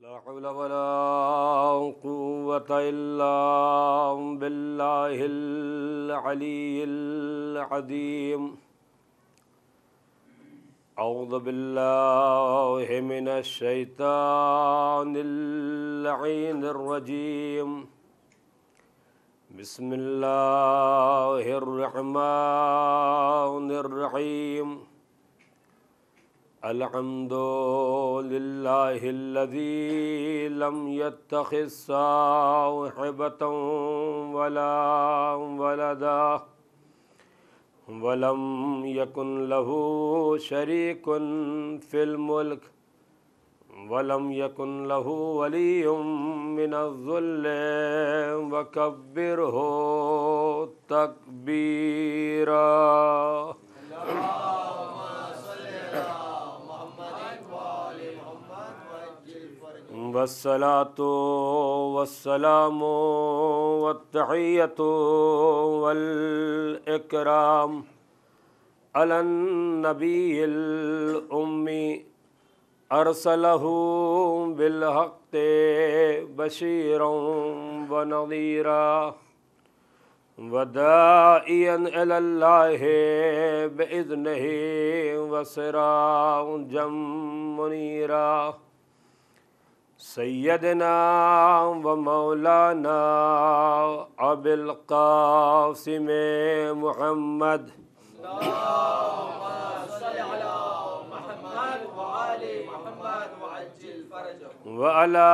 ला हौला वला कुव्वता इल्ला बिल्लाहिल अलिय्यिल अज़ीम। औज़ु बिल्लाहि मिनश शैतानिर लईनिर रजीम। बिस्मिल्लाहिर रहमानिर रहीम। अल्हम्दुलिल्लाहिल्लज़ी लम यत्तखिज़ साहिबतन वला वलदा वलम यकुन लहू शरीकुन फिल मुल्क वलम यकुन लहू वलियुम मिनज़्ज़ुल्ल वकब्बिरहु तकबीरा। वस्सलातु वस्सलामु वत्तहिय्यतु वल इकराम अलन नबिय्यिल उम्मी अरसलहु बिल हक़्क़ि बशीरन व नज़ीरा वदाइयन इलल्लाहि बिइज़्निहि व सिराजम मुनीरा। सय्यदना व मौलाना अबिल क़ासिम मुहम्मद व अला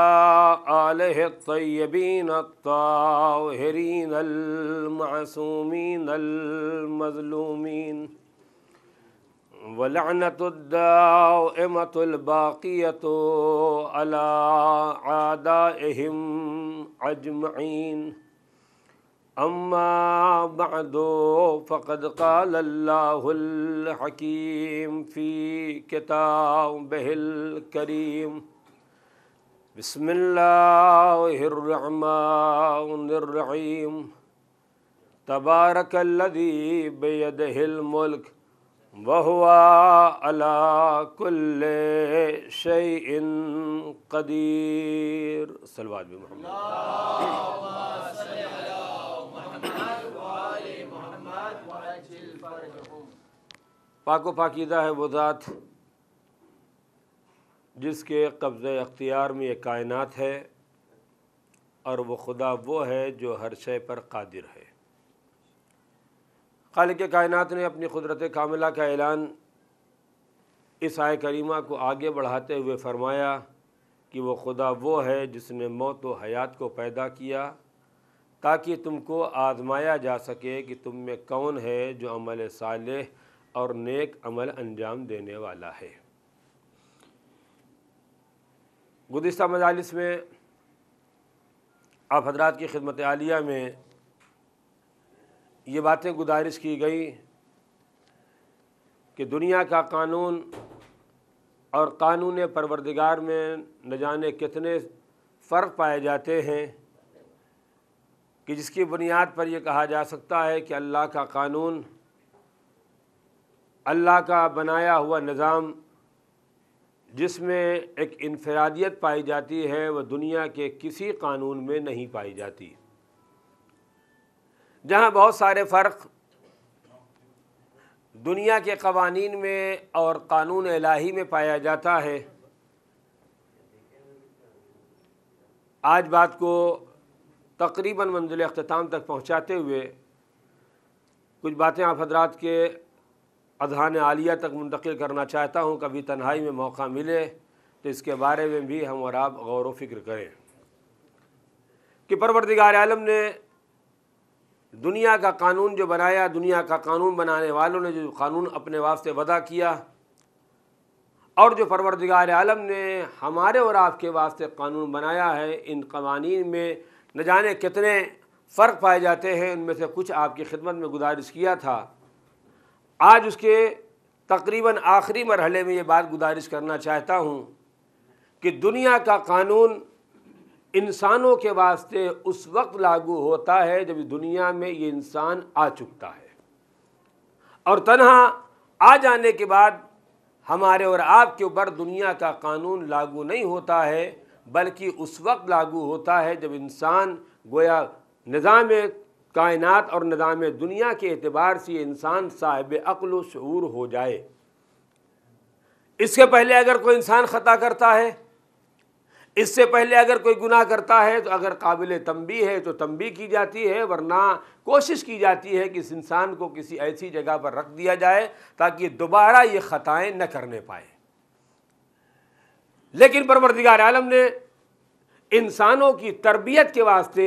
आलिहि अत्तय्यबीन अत्ताहिरीन अल-मअसूमीन अल-मज़लूमीन व लअनतुद्दाइमतुल बाक़ियतु अला आदाइहिम अजमईन। अम्मा बअदु फ़क़द क़ालल्लाहुल हकीम फ़ी किताबिहिल करीम। बिस्मिल्लाहिर रहमानिर रहीम। तबारकल्लज़ी बियदिहिल मुल्क व हुवा अला कुल्लि शैइन क़दीर। सल्लल्लाहु अलैहि वसल्लम। पाको पाकीज़ा है वो ज़ात जिसके कब्ज़े अख्तियार में ये कायनात है और वो खुदा वो है जो हर शय पर कादिर है। खालिक़ कायनात ने अपनी कुदरत कामिला का ऐलान इस आय करीमा को आगे बढ़ाते हुए फ़रमाया कि वो खुदा वो है जिसने मौत व हयात को पैदा किया ताकि तुमको आज़माया जा सके कि तुम में कौन है जो अमल सालेह और नेक अमल अंजाम देने वाला है। गुज़िश्ता मजालिस में आप हज़रात की खिदमत आलिया में ये बातें गुजारिश की गई कि दुनिया का कानून और कानून परवरदिगार में न जाने कितने फ़र्क पाए जाते हैं कि जिसकी बुनियाद पर यह कहा जा सकता है कि अल्लाह का कानून, अल्लाह का बनाया हुआ निज़ाम जिसमें एक इनफरादियत पाई जाती है वह दुनिया के किसी कानून में नहीं पाई जाती। जहाँ बहुत सारे फ़र्क दुनिया के क़वानीन में और कानून इलाही में पाया जाता है, आज बात को तकरीबन मंज़िल इख्तिताम तक पहुँचाते हुए कुछ बातें आप हज़रात के अज़हान आलिया तक मुंतकिल करना चाहता हूँ। कभी तन्हाई में मौका मिले तो इसके बारे में भी हम और आप गौर व फिक्र करें कि परवरदिगार आलम ने दुनिया का कानून जो बनाया, दुनिया का कानून बनाने वालों ने जो कानून अपने वास्ते वदा किया और जो परवरदिगार आलम ने हमारे और आपके वास्ते कानून बनाया है, इन कवानीन में न जाने कितने फ़र्क पाए जाते हैं। उनमें से कुछ आपकी खिदमत में गुजारिश किया था। आज उसके तकरीबन आखिरी मरहले में ये बात गुजारिश करना चाहता हूँ कि दुनिया का कानून इंसानों के वास्ते उस वक्त लागू होता है जब दुनिया में ये इंसान आ चुकता है, और तन्हा आ जाने के बाद हमारे और आपके ऊपर दुनिया का कानून लागू नहीं होता है, बल्कि उस वक्त लागू होता है जब इंसान गोया निज़ाम कायनात और निज़ाम दुनिया के एतबार से इंसान साहिब अक्ल व शऊर हो जाए। इसके पहले अगर कोई इंसान ख़ता करता है, इससे पहले अगर कोई गुनाह करता है तो अगर काबिल तंबीह है तो तंबीह की जाती है, वरना कोशिश की जाती है कि इस इंसान को किसी ऐसी जगह पर रख दिया जाए ताकि दोबारा ये ख़ताएँ न करने पाए। लेकिन परवरदिगार आलम ने इंसानों की तरबियत के वास्ते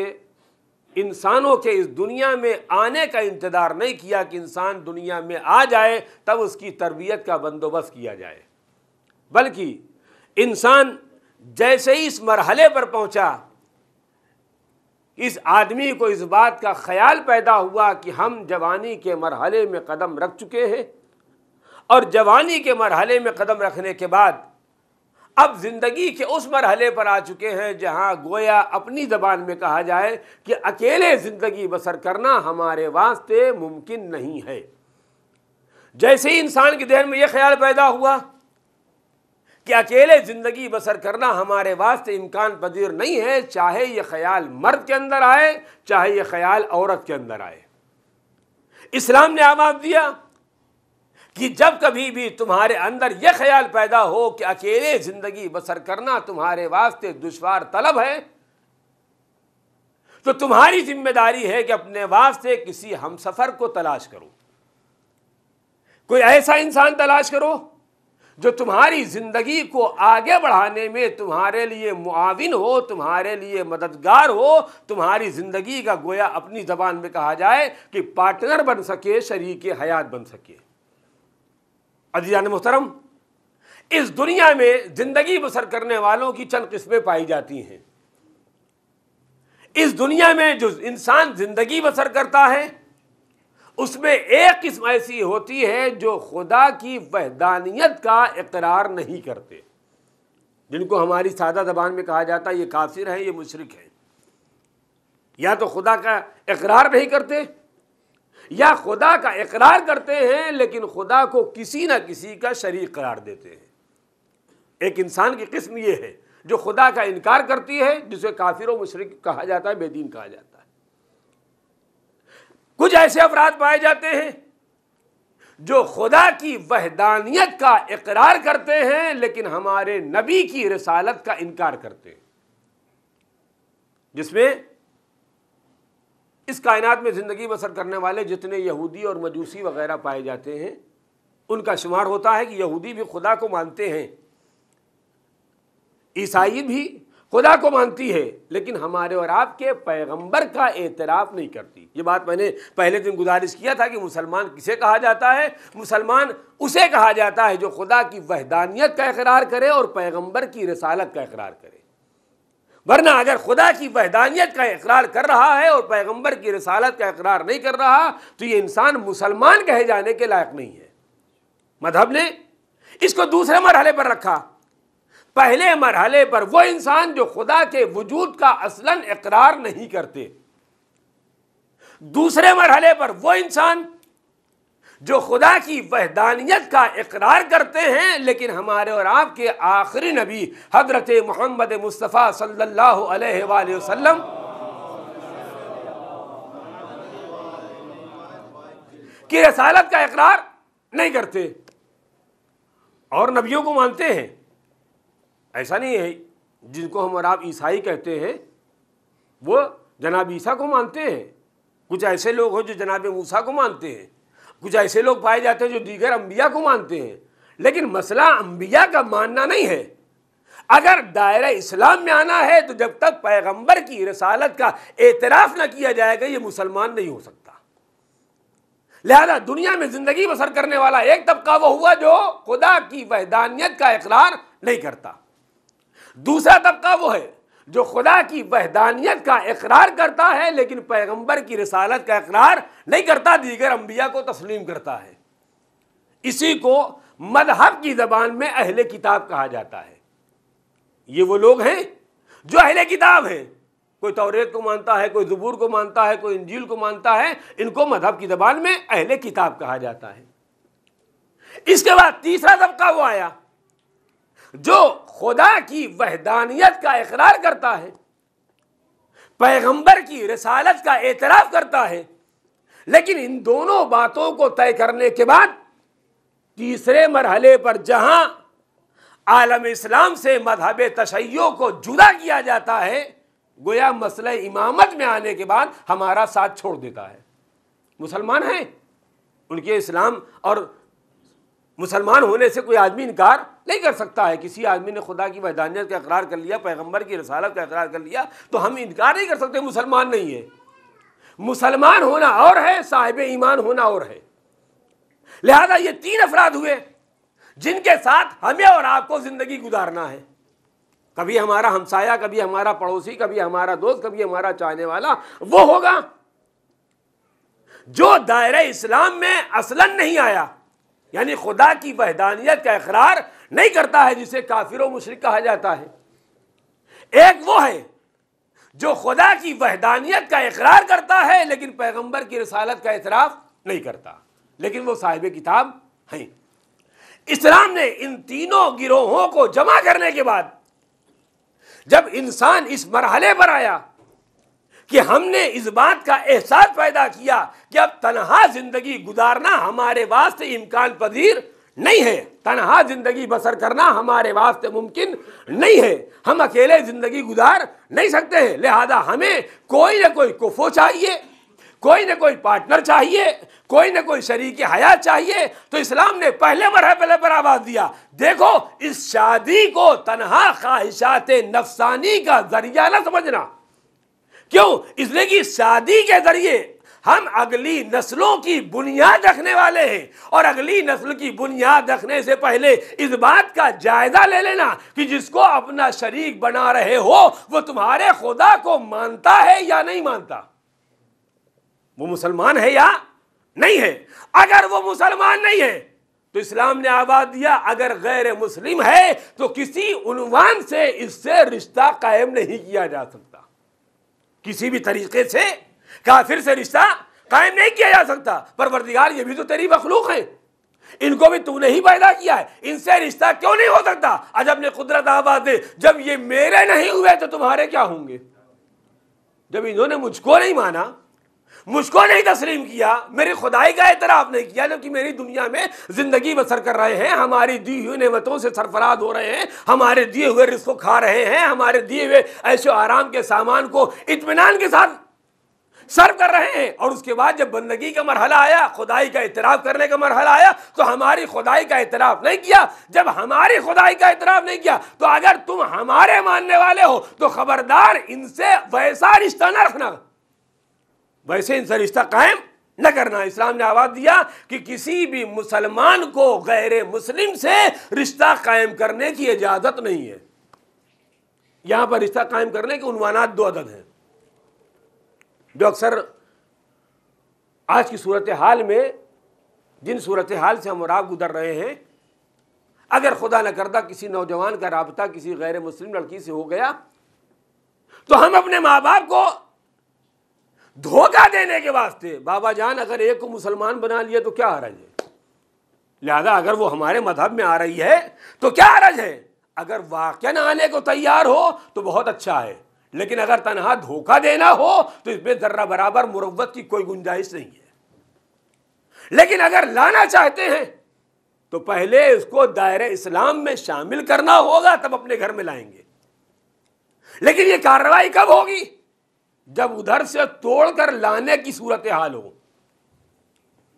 इंसानों के इस दुनिया में आने का इंतज़ार नहीं किया कि इंसान दुनिया में आ जाए तब उसकी तरबियत का बंदोबस्त किया जाए, बल्कि इंसान जैसे ही इस मरहले पर पहुंचा, इस आदमी को इस बात का ख्याल पैदा हुआ कि हम जवानी के मरहले में कदम रख चुके हैं और जवानी के मरहले में कदम रखने के बाद अब ज़िंदगी के उस मरहले पर आ चुके हैं जहां गोया अपनी ज़बान में कहा जाए कि अकेले ज़िंदगी बसर करना हमारे वास्ते मुमकिन नहीं है। जैसे ही इंसान के जहन में यह ख्याल पैदा हुआ कि अकेले ज़िंदगी बसर करना हमारे वास्ते इम्कान पजीर नहीं है, चाहे यह ख्याल मर्द के अंदर आए चाहे यह ख्याल औरत के अंदर आए, इस्लाम ने आवाज़ दिया कि जब कभी भी तुम्हारे अंदर यह ख्याल पैदा हो कि अकेले ज़िंदगी बसर करना तुम्हारे वास्ते दुश्वार तलब है, तो तुम्हारी जिम्मेदारी है कि अपने वास्ते किसी हमसफ़र को तलाश करो, कोई ऐसा इंसान तलाश करो जो तुम्हारी ज़िंदगी को आगे बढ़ाने में तुम्हारे लिए मुआविन हो, तुम्हारे लिए मददगार हो, तुम्हारी ज़िंदगी का गोया अपनी ज़बान में कहा जाए कि पार्टनर बन सके, शरीक हयात बन सके। अज़ीज़ान मोहतरम, इस दुनिया में ज़िंदगी बसर करने वालों की चंद किस्में पाई जाती हैं। इस दुनिया में जो इंसान ज़िंदगी बसर करता है उसमें एक किस्म ऐसी होती है जो खुदा की वहदानियत का इकरार नहीं करते, जिनको हमारी सादा ज़बान में कहा जाता है ये काफिर हैं, ये मुशरिक हैं। या तो खुदा का इकरार नहीं करते या खुदा का इकरार करते हैं लेकिन खुदा को किसी न किसी का शरीक करार देते हैं। एक इंसान की किस्म ये है जो खुदा का इनकार करती है, जिसे काफिर व मुशरिक कहा जाता है, बेदीन कहा जाता है। कुछ ऐसे अफराद पाए जाते हैं जो खुदा की वहदानियत का इकरार करते हैं लेकिन हमारे नबी की रिसालत का इनकार करते हैं, जिसमें इस कायनात में ज़िंदगी बसर करने वाले जितने यहूदी और मजूसी वगैरह पाए जाते हैं उनका शुमार होता है कि यहूदी भी खुदा को मानते हैं, ईसाई भी खुदा को मानती है, लेकिन हमारे और आपके पैगंबर का एतराफ़ नहीं करती। ये बात मैंने पहले दिन गुजारिश किया था कि मुसलमान किसे कहा जाता है। मुसलमान उसे कहा जाता है जो खुदा की वहदानियत का इकरार करे और पैगंबर की रिसालत का इकरार करे। वरना अगर खुदा की वहदानियत का इकरार कर रहा है और पैगंबर की रिसालत का इकरार नहीं कर रहा तो ये इंसान मुसलमान कहे जाने के लायक नहीं है। मजहब ने इसको दूसरे मरहले पर रखा। पहले मरहले पर वो इंसान जो खुदा के वजूद का असलन इकरार नहीं करते, दूसरे मरहले पर वो इंसान जो खुदा की वहदानियत का इकरार करते हैं लेकिन हमारे और आपके आखिरी नबी हजरत मोहम्मद मुस्तफ़ा सल्लल्लाहु अलैहि वसल्लम की रसालत का इकरार नहीं करते और नबियों को मानते हैं। ऐसा नहीं है, जिनको हम और आप ईसाई कहते हैं वो जनाब ईसा को मानते हैं। कुछ ऐसे लोग हैं जो जनाब मूसा को मानते हैं, कुछ ऐसे लोग पाए जाते हैं जो दीगर अंबिया को मानते हैं। लेकिन मसला अंबिया का मानना नहीं है। अगर दायरा इस्लाम में आना है तो जब तक पैगंबर की रिसालत का एतराफ़ न किया जाएगा ये मुसलमान नहीं हो सकता। लिहाजा दुनिया में ज़िंदगी बसर करने वाला एक तबका वो हुआ जो खुदा की वहदानियत का इकरार नहीं करता। दूसरा तबका वो है जो खुदा की वहदानियत का इकरार करता है लेकिन पैगंबर की रिसालत का इकरार नहीं करता, दीगर अंबिया को तस्लीम करता है। इसी को मज़हब की ज़बान में अहले किताब कहा जाता है। ये वो लोग हैं जो अहले किताब हैं। कोई तौरेत को मानता है, कोई ज़बूर को मानता है, कोई इंजील को मानता है। इनको मज़हब की ज़बान में अहले किताब कहा जाता है। इसके बाद तीसरा तबका वो आया जो खुदा की वहदानियत का इकरार करता है, पैगंबर की रिसालत का एतराफ करता है, लेकिन इन दोनों बातों को तय करने के बाद तीसरे मरहले पर जहां आलम इस्लाम से मजहब तशय्यो को जुदा किया जाता है, गोया मसला इमामत में आने के बाद हमारा साथ छोड़ देता है। मुसलमान हैं, उनके इस्लाम और मुसलमान होने से कोई आदमी इनकार नहीं कर सकता है। किसी आदमी ने खुदा की वहदानियत का इकरार कर लिया, पैगंबर की रिसालत का इकरार कर लिया, तो हम इनकार नहीं कर सकते मुसलमान नहीं है। मुसलमान होना और है, साहिब ईमान होना और है। लिहाजा ये तीन अफराद हुए जिनके साथ हमें और आपको जिंदगी गुजारना है। कभी हमारा हमसाया, कभी हमारा पड़ोसी, कभी हमारा दोस्त, कभी हमारा चाहने वाला वो होगा जो दायरे इस्लाम में असलन नहीं आया, यानी खुदा की वहदानियत का इकरार नहीं करता है, जिसे काफिर व मुशरिक कहा जाता है। एक वो है जो खुदा की वहदानियत का इकरार करता है लेकिन पैगंबर की रिसालत का इतराफ नहीं करता, लेकिन वो साहिब किताब हैं। इस्लाम ने इन तीनों गिरोहों को जमा करने के बाद जब इंसान इस मरहले पर आया कि हमने इस बात का एहसास पैदा किया कि अब तन्हा जिंदगी गुजारना हमारे वास्ते इम्कान पजीर नहीं है, तन्हा जिंदगी बसर करना हमारे वास्ते मुमकिन नहीं है, हम अकेले जिंदगी गुजार नहीं सकते हैं, लिहाजा हमें कोई ना कोई कुफो चाहिए, कोई ना कोई पार्टनर चाहिए, कोई ना कोई शरीक हयात चाहिए। तो इस्लाम ने पहले मरहले पर आवाज दिया, देखो इस शादी को तन्हा ख्वाहिशात नफसानी का जरिया न समझना। क्यों? इसलिए कि शादी के जरिए हम अगली नस्लों की बुनियाद रखने वाले हैं, और अगली नस्ल की बुनियाद रखने से पहले इस बात का जायजा ले लेना कि जिसको अपना शरीक बना रहे हो वो तुम्हारे खुदा को मानता है या नहीं मानता, वो मुसलमान है या नहीं है। अगर वो मुसलमान नहीं है तो इस्लाम ने आवाज दिया, अगर गैर मुस्लिम है तो किसी उन्वान से इससे रिश्ता कायम नहीं किया जा सकता, किसी भी तरीके से काफिर से रिश्ता कायम नहीं किया जा सकता। परवरदिगार ये भी तो तेरी मखलूक है, इनको भी तूने ही पैदा किया है, इनसे रिश्ता क्यों नहीं हो सकता। आज अपने कुदरत आवाज दे, जब ये मेरे नहीं हुए तो तुम्हारे क्या होंगे। जब इन्होंने मुझको नहीं माना, मुझको नहीं तस्लीम किया, मेरी खुदाई का एतराफ नहीं किया, जबकि मेरी दुनिया में जिंदगी बसर कर रहे हैं, हमारी दी हुई नेमतों से सरफराज हो रहे हैं, हमारे दिए हुए रिज़्क़ को खा रहे हैं, हमारे दिए हुए ऐशो आराम के सामान को इत्मीनान के साथ सर्व कर रहे हैं, और उसके बाद जब बंदगी का मरहला आया, खुदाई का इतराफ करने का मरहला आया, तो हमारी खुदाई का इतराफ नहीं किया। जब हमारी खुदाई का इतराफ नहीं किया तो अगर तुम हमारे मानने वाले हो तो खबरदार इनसे वैसा रिश्ता न रखना, वैसे इनसे रिश्ता कायम न करना। इस्लाम ने आवाज दिया कि किसी भी मुसलमान को गैर मुस्लिम से रिश्ता कायम करने की इजाजत नहीं है। यहां पर रिश्ता कायम करने के उन्वानात दो अदद हैं जो अक्सर आज की सूरत हाल में, जिन सूरत हाल से हम और आप गुजर रहे हैं, अगर खुदा न करदा किसी नौजवान का राबता किसी गैर मुस्लिम लड़की से हो गया तो हम अपने माँ बाप को धोखा देने के वास्ते, बाबा जान अगर एक को मुसलमान बना लिया तो क्या हरज है, लिहाजा अगर वो हमारे मजहब में आ रही है तो क्या हरज है। अगर वाकई आने को तैयार हो तो बहुत अच्छा है, लेकिन अगर तनहा धोखा देना हो तो इसमें जर्रा बराबर मुरव्वत की कोई गुंजाइश नहीं है। लेकिन अगर लाना चाहते हैं तो पहले इसको दायरे इस्लाम में शामिल करना होगा, तब अपने घर में लाएंगे। लेकिन ये कार्रवाई कब होगी? जब उधर से तोड़कर लाने की सूरत हाल हो,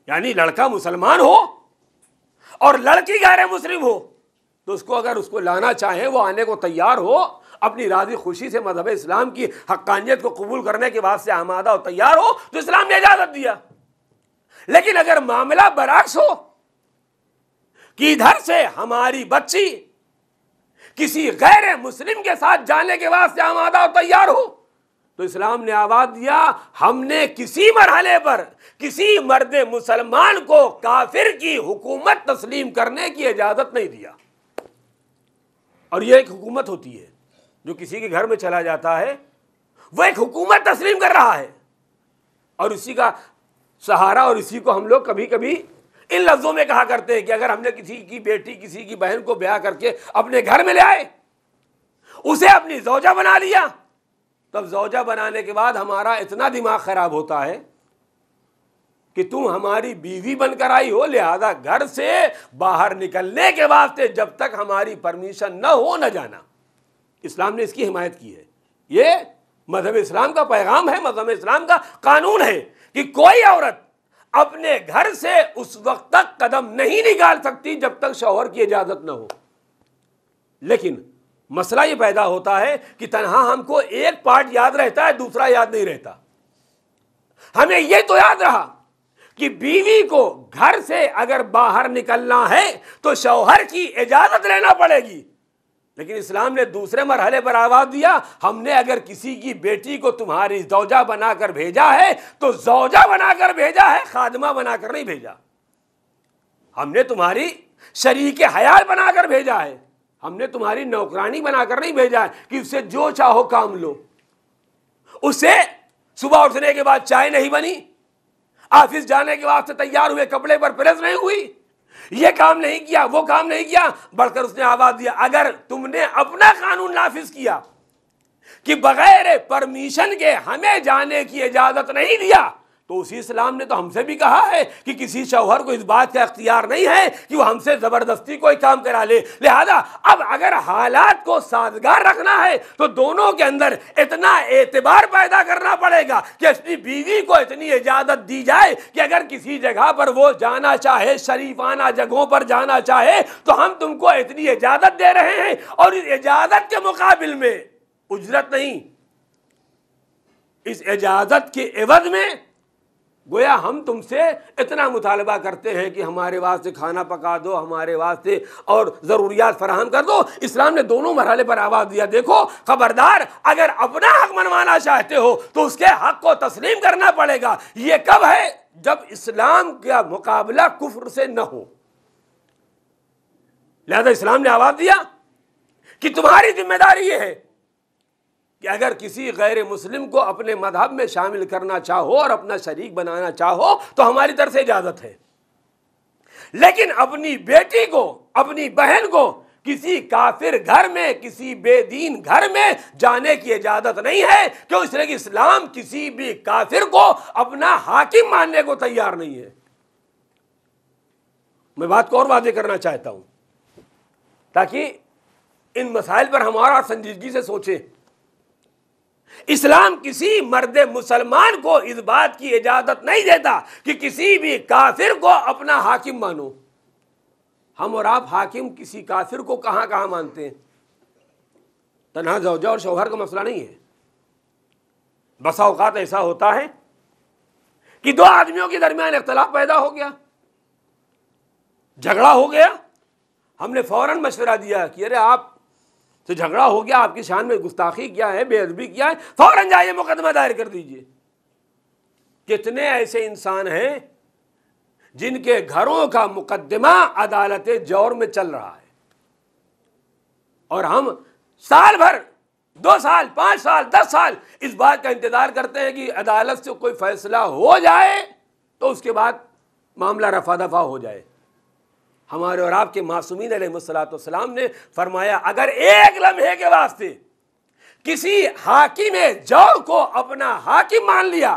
यानी लड़का मुसलमान हो और लड़की गैर मुस्लिम हो, तो उसको अगर उसको लाना चाहे, वो आने को तैयार हो, अपनी राजी खुशी से मजहब इस्लाम की हक्कानियत को कबूल करने के बाद से आमादा और तैयार हो, तो इस्लाम ने इजाजत दिया। लेकिन अगर मामला बरअक्स हो कि इधर से हमारी बच्ची किसी गैर मुस्लिम के साथ जाने के बाद से आमादा और तैयार हो, तो इस्लाम ने आवाज दिया, हमने किसी मरहले पर किसी मर्द मुसलमान को काफिर की हुकूमत तस्लीम करने की इजाजत नहीं दिया। और यह एक हुकूमत होती है, जो किसी के घर में चला जाता है वह एक हुकूमत तस्लीम कर रहा है, और इसी का सहारा और इसी को हम लोग कभी कभी इन लफ्जों में कहा करते हैं कि अगर हमने किसी की बेटी किसी की बहन को ब्याह करके अपने घर में ले आए, उसे अपनी जौजा बना लिया, तब जौजा बनाने के बाद हमारा इतना दिमाग खराब होता है कि तुम हमारी बीवी बनकर आई हो, लिहाजा घर से बाहर निकलने के वास्ते जब तक हमारी परमिशन न हो न जाना। इस्लाम ने इसकी हिमायत की है। ये मजहब इस्लाम का पैगाम है, मजहब इस्लाम का कानून है कि कोई औरत अपने घर से उस वक्त तक कदम नहीं निकाल सकती जब तक शौहर की इजाजत न हो। लेकिन मसला ये पैदा होता है कि तन्हा हमको एक पार्ट याद रहता है, दूसरा याद नहीं रहता। हमें यह तो याद रहा कि बीवी को घर से अगर बाहर निकलना है तो शौहर की इजाजत लेना पड़ेगी, लेकिन इस्लाम ने दूसरे मरहले पर आवाज दिया, हमने अगर किसी की बेटी को तुम्हारी जौजा बनाकर भेजा है तो जौजा बनाकर भेजा है, खादमा बनाकर नहीं भेजा। हमने तुम्हारी शरीके हयात बनाकर भेजा है, हमने तुम्हारी नौकरानी बनाकर नहीं भेजा है कि उससे जो चाहो काम लो। उससे सुबह उठने के बाद चाय नहीं बनी, ऑफिस जाने के बाद से तैयार हुए कपड़े पर प्रेस नहीं हुई, ये काम नहीं किया, वो काम नहीं किया, बढ़कर उसने आवाज दिया अगर तुमने अपना कानून नाफिज किया कि बगैर परमिशन के हमें जाने की इजाजत नहीं दिया, तो उसी इस्लाम ने तो हमसे भी कहा है कि किसी शौहर को इस बात का इख्तियार नहीं है कि वो हमसे जबरदस्ती कोई काम करा ले। लिहाजा अब अगर हालात को साजगार रखना है तो दोनों के अंदर इतना एतबार पैदा करना पड़ेगा कि अपनी बीवी को इतनी इजाजत दी जाए कि अगर किसी जगह पर वो जाना चाहे, शरीफाना जगहों पर जाना चाहे, तो हम तुमको इतनी इजाजत दे रहे हैं और इस इजाजत के मुकाबिल में उजरत नहीं, इस इजाजत के एवज में गोया हम तुमसे इतना मुतालबा करते हैं कि हमारे वास्ते खाना पका दो, हमारे वास्ते और ज़रूरियात फराहम कर दो। इस्लाम ने दोनों मरहले पर आवाज़ दिया, देखो खबरदार अगर अपना हक मनवाना चाहते हो तो उसके हक को तस्लीम करना पड़ेगा। ये कब है? जब इस्लाम का मुकाबला कुफ्र से न हो। लिहाजा इस्लाम ने आवाज़ दिया कि तुम्हारी जिम्मेदारी ये है कि अगर किसी गैर मुस्लिम को अपने मजहब में शामिल करना चाहो और अपना शरीक बनाना चाहो तो हमारी तरफ से इजाजत है, लेकिन अपनी बेटी को, अपनी बहन को किसी काफिर घर में, किसी बेदीन घर में जाने की इजाजत नहीं है। क्यों? इसलिए कि इस्लाम किसी भी काफिर को अपना हाकिम मानने को तैयार नहीं है। मैं बात को और वाज़ेह करना चाहता हूं ताकि इन मसाइल पर हमारा संजीदगी से सोचें। इस्लाम किसी मर्द मुसलमान को इस बात की इजाजत नहीं देता कि किसी भी काफिर को अपना हाकिम मानो। हम और आप हाकिम किसी काफिर को कहां कहां मानते हैं? तन्हा ज़ौजा और शौहर का मसला नहीं है। बसा औकात ऐसा होता है कि दो आदमियों के दरमियान इख्तिलाफ पैदा हो गया, झगड़ा हो गया, हमने फौरन मशवरा दिया कि अरे आप तो झगड़ा हो गया, आपकी शान में गुस्ताखी किया है, बेअदबी किया है, फौरन जाइए मुकदमा दायर कर दीजिए। कितने ऐसे इंसान हैं जिनके घरों का मुकदमा अदालत जौर में चल रहा है और हम साल भर, 2 साल, 5 साल, 10 साल इस बात का इंतजार करते हैं कि अदालत से कोई फैसला हो जाए तो उसके बाद मामला रफा दफा हो जाए। हमारे और आपके मासूमीन अलैहिस्सलाम ने फरमाया अगर एक लम्हे के वास्ते किसी हाकिम जौर को अपना हाकिम मान लिया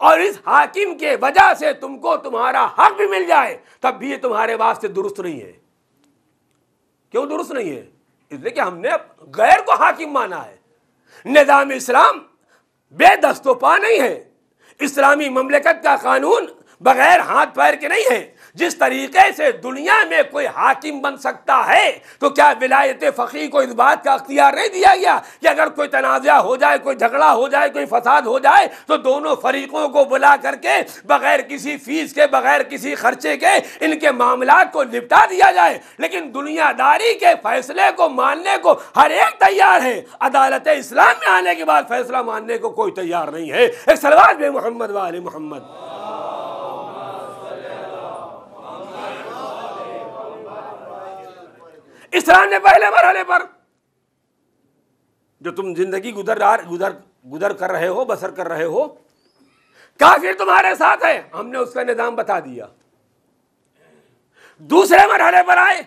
और इस हाकिम के वजह से तुमको तुम्हारा हक भी मिल जाए, तब भी ये तुम्हारे वास्ते दुरुस्त नहीं है। क्यों दुरुस्त नहीं है? इसलिए कि हमने गैर को हाकिम माना है। निज़ाम इस्लाम बेदस्तोपा नहीं है। इस्लामी ममलकत का कानून बगैर हाथ पैर के नहीं है। जिस तरीके से दुनिया में कोई हाकिम बन सकता है, तो क्या विलायत फ़क़ीह को इस बात का अख्तियार नहीं दिया गया कि अगर कोई तनाज़ा हो जाए, कोई झगड़ा हो जाए, कोई फसाद हो जाए तो दोनों फरीकों को बुला करके बगैर किसी फीस के, बगैर किसी खर्चे के इनके मामलात को निपटा दिया जाए। लेकिन दुनियादारी के फैसले को मानने को हर एक तैयार है, अदालत इस्लाम में आने के बाद फैसला मानने को कोई तैयार नहीं है। एक सलवात बे मोहम्मद व आले मोहम्मद। इस्लाम ने पहले मरहले पर जो तुम जिंदगी गुजर कर रहे हो, बसर कर रहे हो, काफिर तुम्हारे साथ है, हमने उसका निजाम बता दिया। दूसरे मरहले पर आए,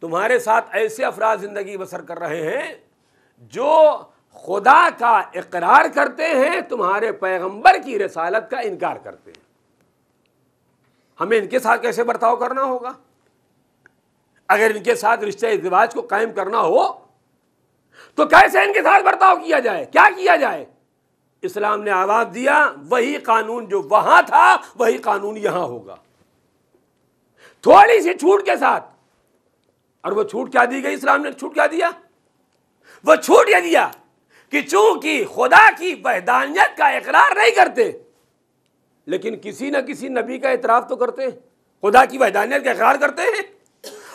तुम्हारे साथ ऐसे अफराद जिंदगी बसर कर रहे हैं जो खुदा का इकरार करते हैं, तुम्हारे पैगंबर की रिसालत का इनकार करते हैं। हमें इनके साथ कैसे बर्ताव करना होगा? अगर इनके साथ रिश्ते इज़्दिवाज को कायम करना हो तो कैसे इनके साथ बर्ताव किया जाए, क्या किया जाए? इस्लाम ने आवाज दिया, वही कानून जो वहां था वही कानून यहां होगा, थोड़ी सी छूट के साथ। और वो छूट क्या दी गई? इस्लाम ने छूट क्या दिया? वो छूट यह दिया कि चूंकि खुदा की वहदानियत का इकरार नहीं करते, लेकिन किसी न किसी नबी का इतराफ तो करते हैं, खुदा की वहदानियत का इकरार करते हैं।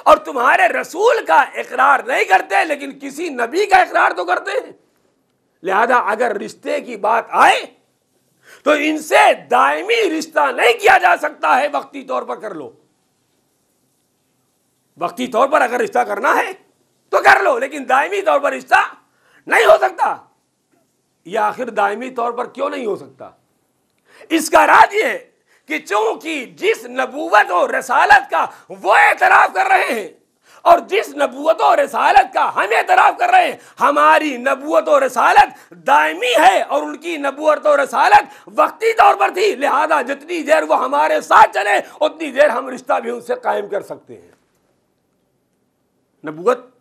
और तुम्हारे रसूल का इकरार नहीं करते, लेकिन किसी नबी का इकरार तो करते हैं। लिहाजा अगर रिश्ते की बात आए तो इनसे दायमी रिश्ता नहीं किया जा सकता है, वक्ती तौर पर कर लो। वक्ती तौर पर अगर रिश्ता करना है तो कर लो, लेकिन दायमी तौर पर रिश्ता नहीं हो सकता। या आखिर दायमी तौर पर क्यों नहीं हो सकता? इसका राज ये है कि चूंकि जिस नबूवत और रसालत का वो एतराफ कर रहे हैं और जिस नबूवत और रसालत का हम एतराफ कर रहे हैं, हमारी नबूवत और रसालत दायमी है और उनकी नबूवत और रसालत वक्ती तौर पर थी। लिहाजा जितनी देर वो हमारे साथ चले उतनी देर हम रिश्ता भी उनसे कायम कर सकते हैं। नबूवत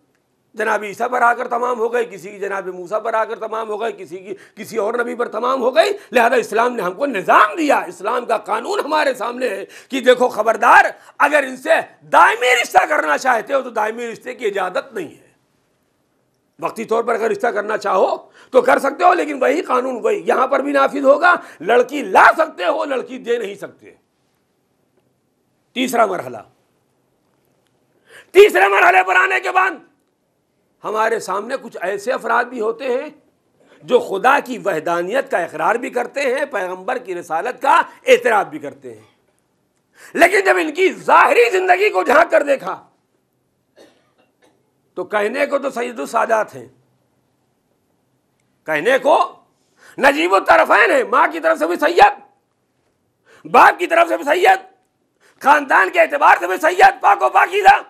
जनाब ईसा पर आकर तमाम हो गई, किसी की जनाब मूसा पर आकर तमाम हो गई, किसी की किसी और नबी पर तमाम हो गई। लिहाजा इस्लाम ने हमको निज़ाम दिया, इस्लाम का कानून हमारे सामने है कि देखो खबरदार, अगर इनसे दायमी रिश्ता करना चाहते हो तो दायमी रिश्ते की इजाज़त नहीं है। वक्ती तौर पर अगर रिश्ता करना चाहो तो कर सकते हो, लेकिन वही कानून वही यहां पर भी नाफिज होगा। लड़की ला सकते हो, लड़की दे नहीं सकते। तीसरा मरहला, तीसरे मरहले पर आने के बाद हमारे सामने कुछ ऐसे अफराद भी होते हैं जो खुदा की वहदानियत का इकरार भी करते हैं, पैगंबर की रिसालत का एतराफ भी करते हैं, लेकिन जब इनकी जाहिरी जिंदगी को झांक कर देखा तो कहने को तो सैयदुल सादात हैं, कहने को नजीबुल तरफैन है, मां की तरफ से भी सैयद, बाप की तरफ से भी सैयद, खानदान के एतबार से भी सैयद, पाको पाकीज़ा।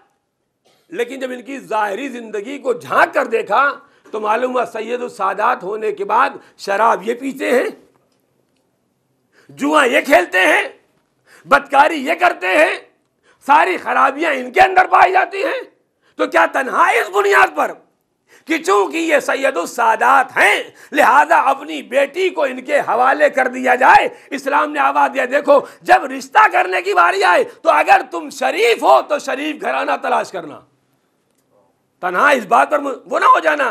लेकिन जब इनकी जाहिरी जिंदगी को झांक कर देखा तो मालूम हुआ सैयदुल सादात होने के बाद शराब ये पीते हैं, जुआ ये खेलते हैं, बदकारी ये करते हैं, सारी खराबियां इनके अंदर पाई जाती हैं। तो क्या तन्हा इस बुनियाद पर कि चूंकि ये सैयदुल सादात हैं लिहाजा अपनी बेटी को इनके हवाले कर दिया जाए? इस्लाम ने आवाज दिया, देखो जब रिश्ता करने की बारी आए तो अगर तुम शरीफ हो तो शरीफ घराना तलाश करना, तन्हा इस बात पर वो ना हो जाना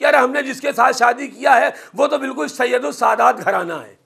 कि अरे हमने जिसके साथ शादी किया है वो तो बिल्कुल सैयदुल सादात घराना है,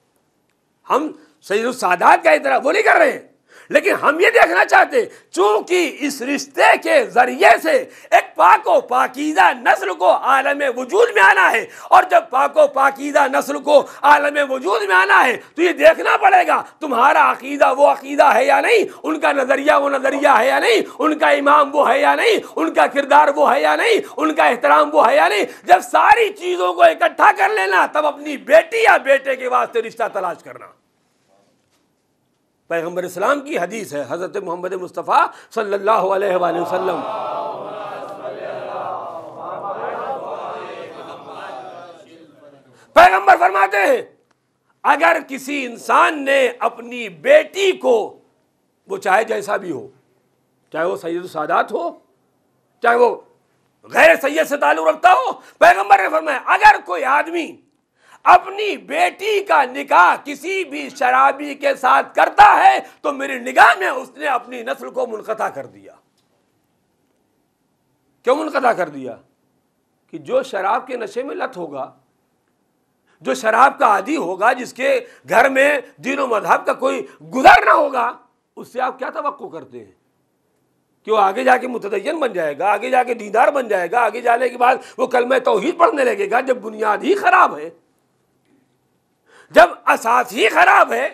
हम सैयदुल सादात का इतना वो नहीं कर रहे हैं। लेकिन हम ये देखना चाहते चूंकि इस रिश्ते के जरिए से एक पाको पाकीज़ा नस्ल को आलम वजूद में आना है, और जब पाको पाकीज़ा नस्ल को आलम वजूद में आना है तो ये देखना पड़ेगा तुम्हारा अकीदा वो अकीदा है या नहीं, उनका नजरिया वो नजरिया है या नहीं, उनका इमाम वो है या नहीं, उनका किरदार वो है या नहीं, उनका एहतराम वो है या नहीं। जब सारी चीजों को इकट्ठा कर लेना तब अपनी बेटी या बेटे के वास्ते रिश्ता तलाश करना। पैगंबर इस्लाम की हदीस है, हजरत मोहम्मद मुस्तफ़ा सल्लल्लाहु अलैहि वसल्लम पैगंबर फरमाते हैं अगर किसी इंसान ने अपनी बेटी को, वो चाहे जैसा भी हो, चाहे वो सैयद सादात हो, चाहे वो गैर सैयद से ताल्लुक रखता हो, पैगंबर ने फरमाया अगर कोई आदमी अपनी बेटी का निकाह किसी भी शराबी के साथ करता है तो मेरी निगाह में उसने अपनी नस्ल को मुनक़ता कर दिया। क्यों मुनक़ता कर दिया? कि जो शराब के नशे में लत होगा, जो शराब का आदी होगा, जिसके घर में दीन और मजहब का कोई गुजर ना होगा, उससे आप क्या तवक्को करते हैं कि वो आगे जाके मुतदय्यन बन जाएगा, आगे जाके दीदार बन जाएगा, आगे जाने के बाद वो कलमा तौहीद पढ़ने लगेगा? जब बुनियाद ही खराब है, जब असास ही खराब है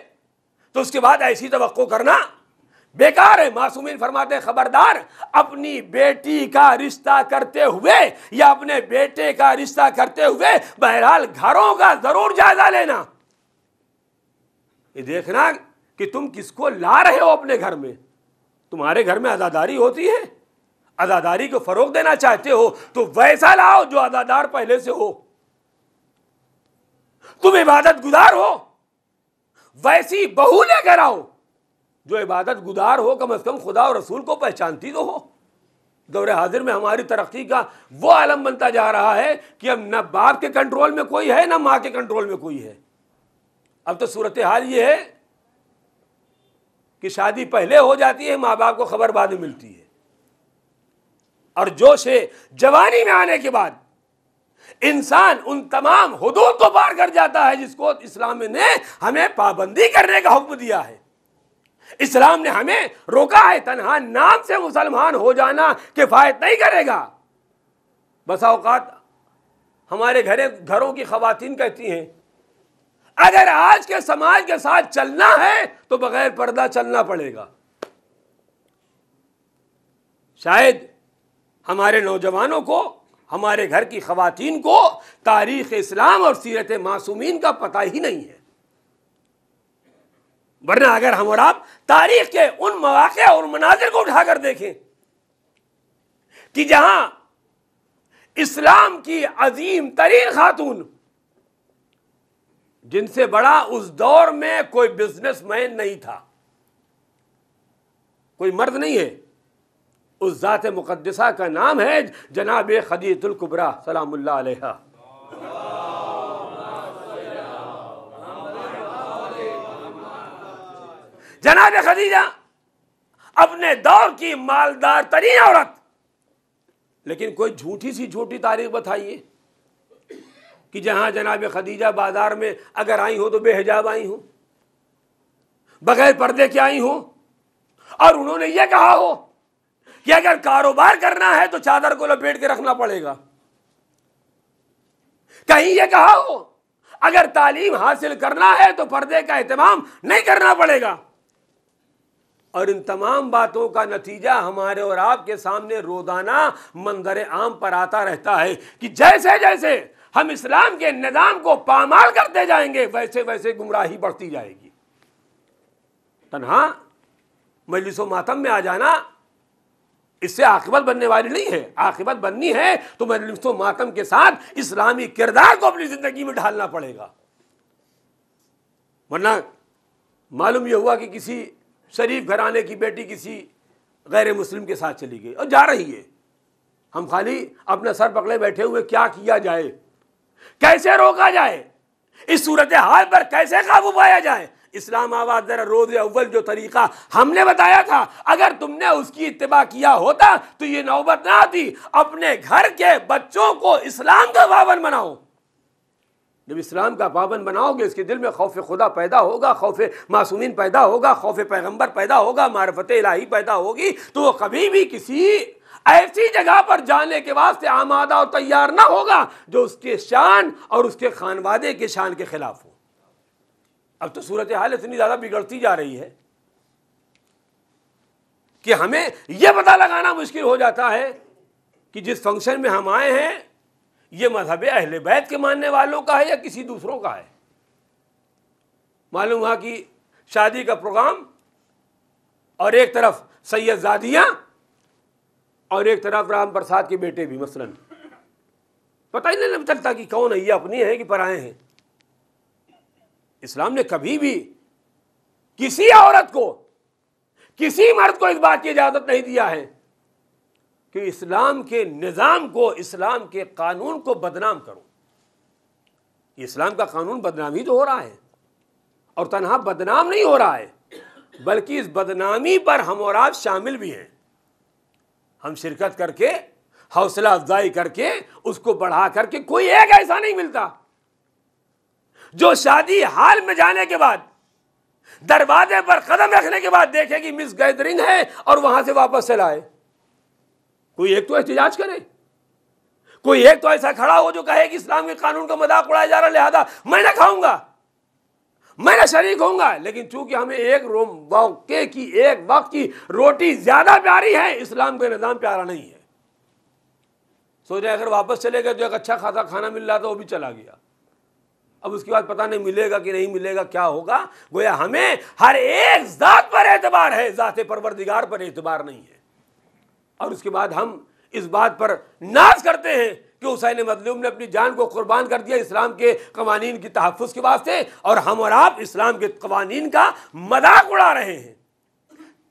तो उसके बाद ऐसी तवक्को करना बेकार है। मासूमीन फरमाते हैं खबरदार अपनी बेटी का रिश्ता करते हुए या अपने बेटे का रिश्ता करते हुए बहरहाल घरों का जरूर जायजा लेना, ये देखना कि तुम किसको ला रहे हो अपने घर में। तुम्हारे घर में अज़ादारी होती है, अज़ादारी को फरोग देना चाहते हो तो वैसा लाओ जो अज़ादार पहले से हो। तुम इबादत गुजार हो, वैसी बहू लेकर आओ जो इबादत गुजार हो, कम से कम खुदा और रसूल को पहचानती तो हो। दौरे हाजिर में हमारी तरक्की का वो आलम बनता जा रहा है कि अब न बाप के कंट्रोल में कोई है, न माँ के कंट्रोल में कोई है। अब तो सूरत हाल ये है कि शादी पहले हो जाती है, माँ बाप को खबर बाद में मिलती है, और जोश जवानी में आने के बाद इंसान उन तमाम हुदूद को पार कर जाता है जिसको इस्लाम ने हमें पाबंदी करने का हुक्म दिया है। इस्लाम ने हमें रोका है, तन्हा नाम से मुसलमान हो जाना किफायत नहीं करेगा। बसा औकात हमारे घरों की खवातीन कहती हैं, अगर आज के समाज के साथ चलना है तो बगैर पर्दा चलना पड़ेगा। शायद हमारे नौजवानों को, हमारे घर की खवातीन को तारीख इस्लाम और सीरत मासूमीन का पता ही नहीं है। वरना अगर हम और आप तारीख के उन मौके और मनाजिर को उठाकर देखें कि जहां इस्लाम की अजीम तरीन खातून, जिनसे बड़ा उस दौर में कोई बिजनेसमैन नहीं था, कोई मर्द नहीं है, उस ज़ात मुक़द्दसा का नाम है जनाब खदीजतुल कुबरा सलामुल्लाह अलैहा। जनाब खदीजा अपने दौर की मालदार तरीन औरत, लेकिन कोई झूठी सी झूठी तारीख बताइए कि जहां जनाब खदीजा बाजार में अगर आई हो तो बेहिजाब आई हो, बगैर पर्दे के आई हो, और उन्होंने यह कहा हो कि अगर कारोबार करना है तो चादर को लपेट के रखना पड़ेगा। कहीं यह कहा हो अगर तालीम हासिल करना है तो पर्दे का एहतमाम नहीं करना पड़ेगा। और इन तमाम बातों का नतीजा हमारे और आपके सामने रोजाना मंजर आम पर आता रहता है कि जैसे जैसे हम इस्लाम के निज़ाम को पामाल करते जाएंगे वैसे वैसे गुमराही बढ़ती जाएगी। तन्हा मजलिसो मातम में आ जाना इससे आखिबत बनने वाली नहीं है। आखिबत बननी है तो मजलिसो मातम के साथ इस्लामी किरदार को अपनी जिंदगी में ढालना पड़ेगा। वरना मालूम यह हुआ कि किसी शरीफ घराने की बेटी किसी गैर मुस्लिम के साथ चली गई और जा रही है, हम खाली अपना सर पकड़े बैठे हुए क्या किया जाए, कैसे रोका जाए, इस सूरत हाल पर कैसे काबू पाया जाए। इस्लामाबाद जरा रोज़ अव्वल जो तरीका हमने बताया था, अगर तुमने उसकी इत्तिबा किया होता तो ये नौबत ना आती। अपने घर के बच्चों को इस्लाम का पाबंद बनाओ। जब इस्लाम का पाबंद बनाओगे इसके दिल में खौफ खुदा पैदा होगा, खौफ मासूमीन पैदा होगा, खौफ पैगंबर पैदा होगा, मारिफत इलाही पैदा होगी, तो वो कभी भी किसी ऐसी जगह पर जाने के वास्ते आमादा और तैयार ना होगा जो उसके शान और उसके खानवादे के शान के खिलाफ हो। अब तो सूरत हाल इतनी ज़्यादा बिगड़ती जा रही है कि हमें यह पता लगाना मुश्किल हो जाता है कि जिस फंक्शन में हम आए हैं ये मजहब अहले बैत के मानने वालों का है या किसी दूसरों का है। मालूम हुआ कि शादी का प्रोग्राम और एक तरफ सैयदजादियाँ और एक तरफ राम प्रसाद के बेटे भी, मसलन पता ही नहीं चलता कि कौन है, ये अपनी है कि पराए हैं। इस्लाम ने कभी भी किसी औरत को, किसी मर्द को इस बात की इजाजत नहीं दिया है कि इस्लाम के निज़ाम को, इस्लाम के कानून को बदनाम करो। इस्लाम का कानून बदनामी तो हो रहा है, और तन्हा बदनाम नहीं हो रहा है बल्कि इस बदनामी पर हम और आप शामिल भी हैं। हम शिरकत करके, हौसला अफजाई करके, उसको बढ़ा करके, कोई एक ऐसा नहीं मिलता जो शादी हाल में जाने के बाद, दरवाजे पर कदम रखने के बाद देखे कि मिस गैदरिंग है और वहां से वापस चला आए। कोई एक तो एहतिजाज करे, कोई एक तो ऐसा खड़ा हो जो कहे कि इस्लाम के कानून का मजाक उड़ाया जा रहा, लिहाजा मैं ना खाऊंगा, मैं ना शरीक होऊंगा। लेकिन चूंकि हमें एक मौके की, एक वक्त की रोटी ज्यादा प्यारी है, इस्लाम का निज़ाम प्यारा नहीं है। सोचा अगर वापस चले गए तो एक अच्छा खासा खाना मिल रहा था वो भी चला गया। अब उसके बाद पता नहीं मिलेगा कि नहीं मिलेगा, क्या होगा। गोया हमें हर एक ज़ात पर एतबार है, ज़ात परवरदिगार पर एतबार नहीं है। और उसके बाद हम इस बात पर नाज करते हैं कि हुसैन मज़लूम ने अपनी जान को कुर्बान कर दिया इस्लाम के कवानीन की तहफ़्फ़ुज़ के वास्ते, और हम और आप इस्लाम के कवानीन का मजाक उड़ा रहे हैं,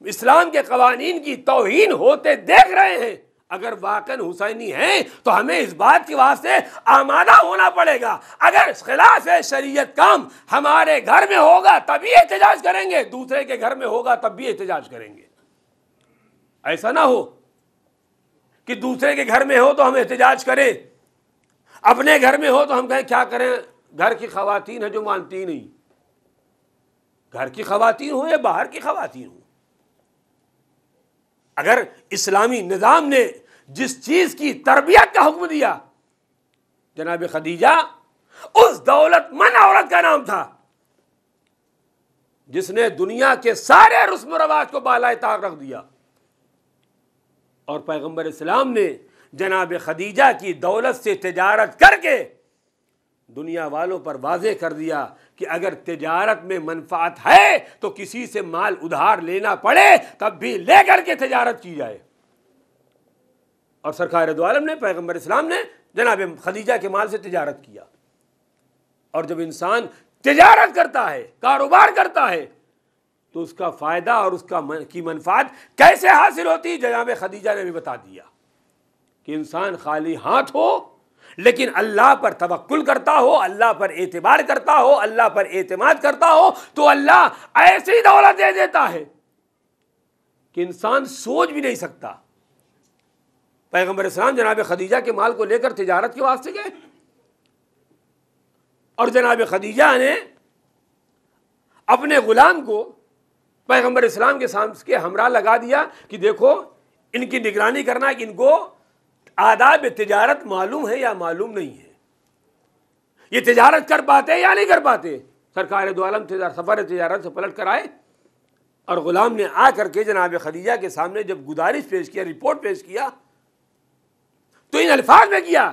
इस्लाम के कवानीन की तौहीन होते देख रहे हैं। अगर वाकई हुसैनी हैं तो हमें इस बात के वास्ते आमादा होना पड़ेगा। अगर खिलाफ शरीयत काम हमारे घर में होगा तभी एहतजाज करेंगे, दूसरे के घर में होगा तब भी एहतजाज करेंगे। ऐसा ना हो कि दूसरे के घर में हो तो हम एहतजाज करें, अपने घर में हो तो हम कहें क्या करें, घर की खवातीन है जो मानती नहीं, घर की खवातीन हो या बाहर की खवातीन हो। अगर इस्लामी निज़ाम ने जिस चीज की तरबियत का हुक्म दिया, जनाब खदीजा उस दौलतमंद औरत का नाम था जिसने दुनिया के सारे रस्म रवाज को बालाए ताक रख दिया, और पैगंबर इस्लाम ने जनाब खदीजा की दौलत से तिजारत करके दुनिया वालों पर वाज़े कर दिया कि अगर तिजारत में मनफात है तो किसी से माल उधार लेना पड़े तब भी लेकर के तिजारत की जाए। और सरकार दो आलम ने, पैगंबर इस्लाम ने जनाब खदीजा के माल से तिजारत किया। और जब इंसान तिजारत करता है, कारोबार करता है, तो उसका फ़ायदा और उसका की मनफात कैसे हासिल होती, जनाब खदीजा ने भी बता दिया कि इंसान खाली हाथ हो लेकिन अल्लाह पर तवक्कुल करता हो, अल्लाह पर एतबार करता हो, अल्लाह पर एतमाद करता हो, तो अल्लाह ऐसी दौलत दे देता है कि इंसान सोच भी नहीं सकता। पैगंबर इस्लाम जनाब खदीजा के माल को लेकर तिजारत के वास्ते गए, और जनाब खदीजा ने अपने गुलाम को पैगंबर इस्लाम के सामने हमरा लगा दिया कि देखो इनकी निगरानी करना कि इनको आदाब तिजारत मालूम है या मालूम नहीं है, ये तिजारत कर पाते या नहीं कर पाते। सरकार दो आलम सफर तिजारत से पलट कर आए, और गुलाम ने आकर के जनाब खदीजा के सामने जब गुजारिश पेश किया, रिपोर्ट पेश किया, तो इन अल्फाज में किया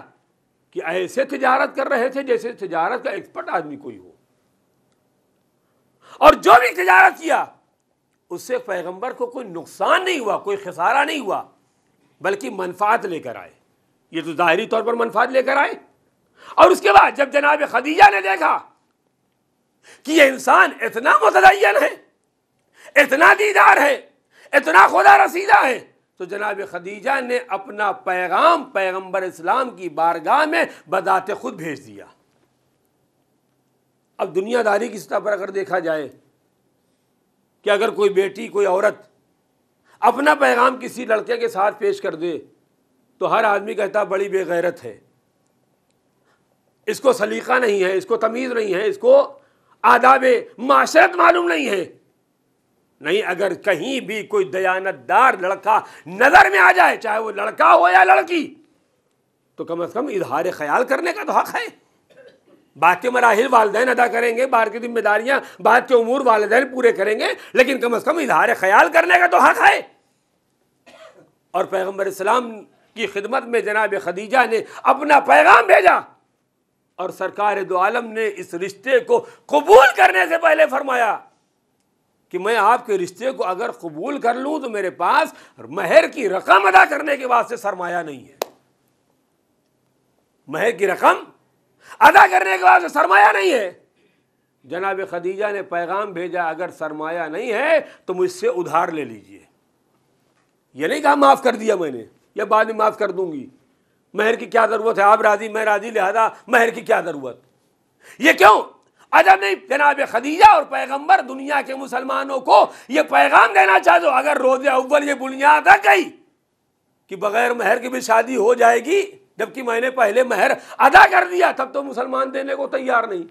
कि ऐसे तिजारत कर रहे थे जैसे तिजारत का एक्सपर्ट आदमी कोई हो, और जो भी तिजारत किया उससे पैगंबर को कोई नुकसान नहीं हुआ, कोई खसारा नहीं हुआ, बल्कि मनफात लेकर आए। ये तो ज़ाहिरी तौर पर मनफात लेकर आए। और उसके बाद जब जनाब खदीजा ने देखा कि ये इंसान इतना मुतदय्यन है, इतना दीदार है, इतना खुदा रसीदा है, तो जनाब खदीजा ने अपना पैगाम पैगंबर इस्लाम की बारगाह में बदाते खुद भेज दिया। अब दुनियादारी की सतह पर अगर देखा जाए कि अगर कोई बेटी, कोई औरत अपना पैगाम किसी लड़के के साथ पेश कर दे तो हर आदमी कहता बड़ी बेगैरत है, इसको सलीका नहीं है, इसको तमीज़ नहीं है, इसको आदाब माशरत मालूम नहीं है। नहीं, अगर कहीं भी कोई दयानतदार लड़का नज़र में आ जाए, चाहे वो लड़का हो या लड़की, तो कम से कम इजहार ख्याल करने का तो हक़ है। बात के मराहिल वालिदैन अदा करेंगे, बाहर की जिम्मेदारियां, बात के उमूर वालिदैन पूरे करेंगे, लेकिन कम से कम इजहार ख्याल करने का तो हक़ है। और पैगंबर इस्लाम की खिदमत में जनाब खदीजा ने अपना पैगाम भेजा, और सरकार दो आलम ने इस रिश्ते को कबूल करने से पहले फरमाया कि मैं आपके रिश्ते को अगर कबूल कर लूँ तो मेरे पास महर की रकम अदा करने के वास्ते सरमाया नहीं है, महर की रकम अदा करने के वास्ते सरमाया नहीं है। जनाब खदीजा ने पैगाम भेजा, अगर सरमाया नहीं है तो मुझसे उधार ले लीजिए। ये नहीं कहा माफ़ कर दिया मैंने या बाद में माफ़ कर दूंगी, महर की क्या ज़रूरत है, आप राज़ी मैं राज़ी, लिहाजा महर की क्या ज़रूरत। ये क्यों? अजब नहीं, जनाब खदीजा और पैगंबर दुनिया के मुसलमानों को ये पैगाम देना चाहते हो, अगर रोज़े अव्वल ये बुनियाद आ गई कि बग़ैर महर की भी शादी हो जाएगी, जबकि मैंने पहले महर अदा कर दिया, तब तो मुसलमान देने को तैयार नहीं।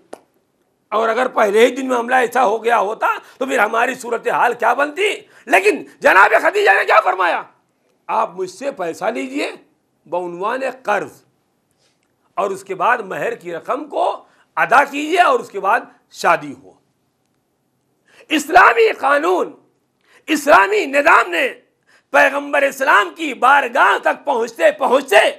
और अगर पहले ही दिन मामला ऐसा हो गया होता तो फिर हमारी सूरत हाल क्या बनती। लेकिन जनाब खदीजा ने क्या फरमाया, आप मुझसे पैसा लीजिए बउनवान कर्ज, और उसके बाद महर की रकम को अदा कीजिए, और उसके बाद शादी हो। इस्लामी कानून, इस्लामी निज़ाम ने पैगंबर इस्लाम की बारगाह तक पहुँचते पहुँचते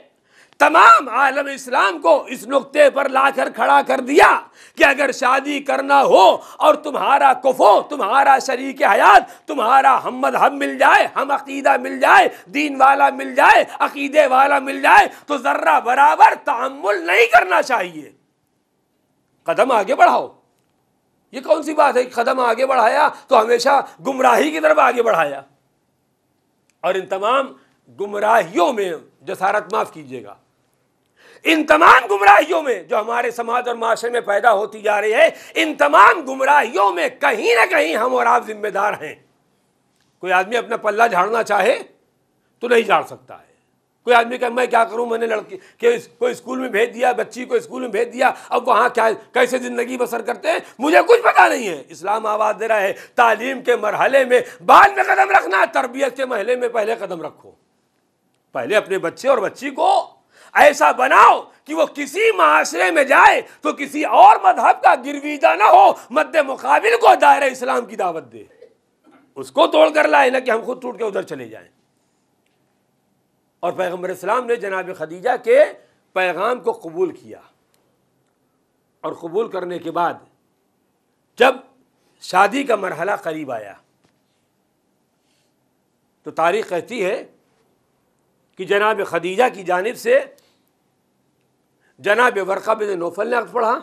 तमाम आलम इस्लाम को इस नुक्ते पर लाकर खड़ा कर दिया कि अगर शादी करना हो और तुम्हारा कुफो, तुम्हारा शरीक हयात, तुम्हारा हम मज़हब मिल जाए, हम अकीदा मिल जाए, दीन वाला मिल जाए, अकीदे वाला मिल जाए, तो ज़र्रा बराबर तअम्मुल नहीं करना चाहिए, कदम आगे बढ़ाओ। ये कौन सी बात है कि कदम आगे बढ़ाया तो हमेशा गुमराही की तरफ आगे बढ़ाया। और इन तमाम गुमराहियों में जसारत, माफ़ कीजिएगा, इन तमाम गुमराहियों में जो हमारे समाज और माशरे में पैदा होती जा रही है, इन तमाम गुमराहियों में कहीं ना कहीं हम और आप जिम्मेदार हैं। कोई आदमी अपना पल्ला झाड़ना चाहे तो नहीं झाड़ सकता है। कोई आदमी कहे मैं क्या करूं, मैंने लड़की के को स्कूल में भेज दिया, बच्ची को स्कूल में भेज दिया, अब वहाँ क्या कैसे ज़िंदगी बसर करते हैं मुझे कुछ पता नहीं है। इस्लाम आवाज़ दे रहा है तालीम के मरहले में बाद में कदम रखना, तरबियत के महले में पहले कदम रखो। पहले अपने बच्चे और बच्ची को ऐसा बनाओ कि वो किसी माशरे में जाए तो किसी और मजहब का गिरवीजा ना हो, मद्दे मुकाबिल को दायरे इस्लाम की दावत दे, उसको तोड़ कर लाए, ना कि हम खुद टूट के उधर चले जाएं। और पैगम्बर इस्लाम ने जनाब खदीजा के पैगाम को कबूल किया, और कबूल करने के बाद जब शादी का मरहला करीब आया तो तारीख़ कहती है कि जनाब खदीजा की जानिब से जनाब वर्क़ा बिन नौफल ने अक़्द पढ़ा,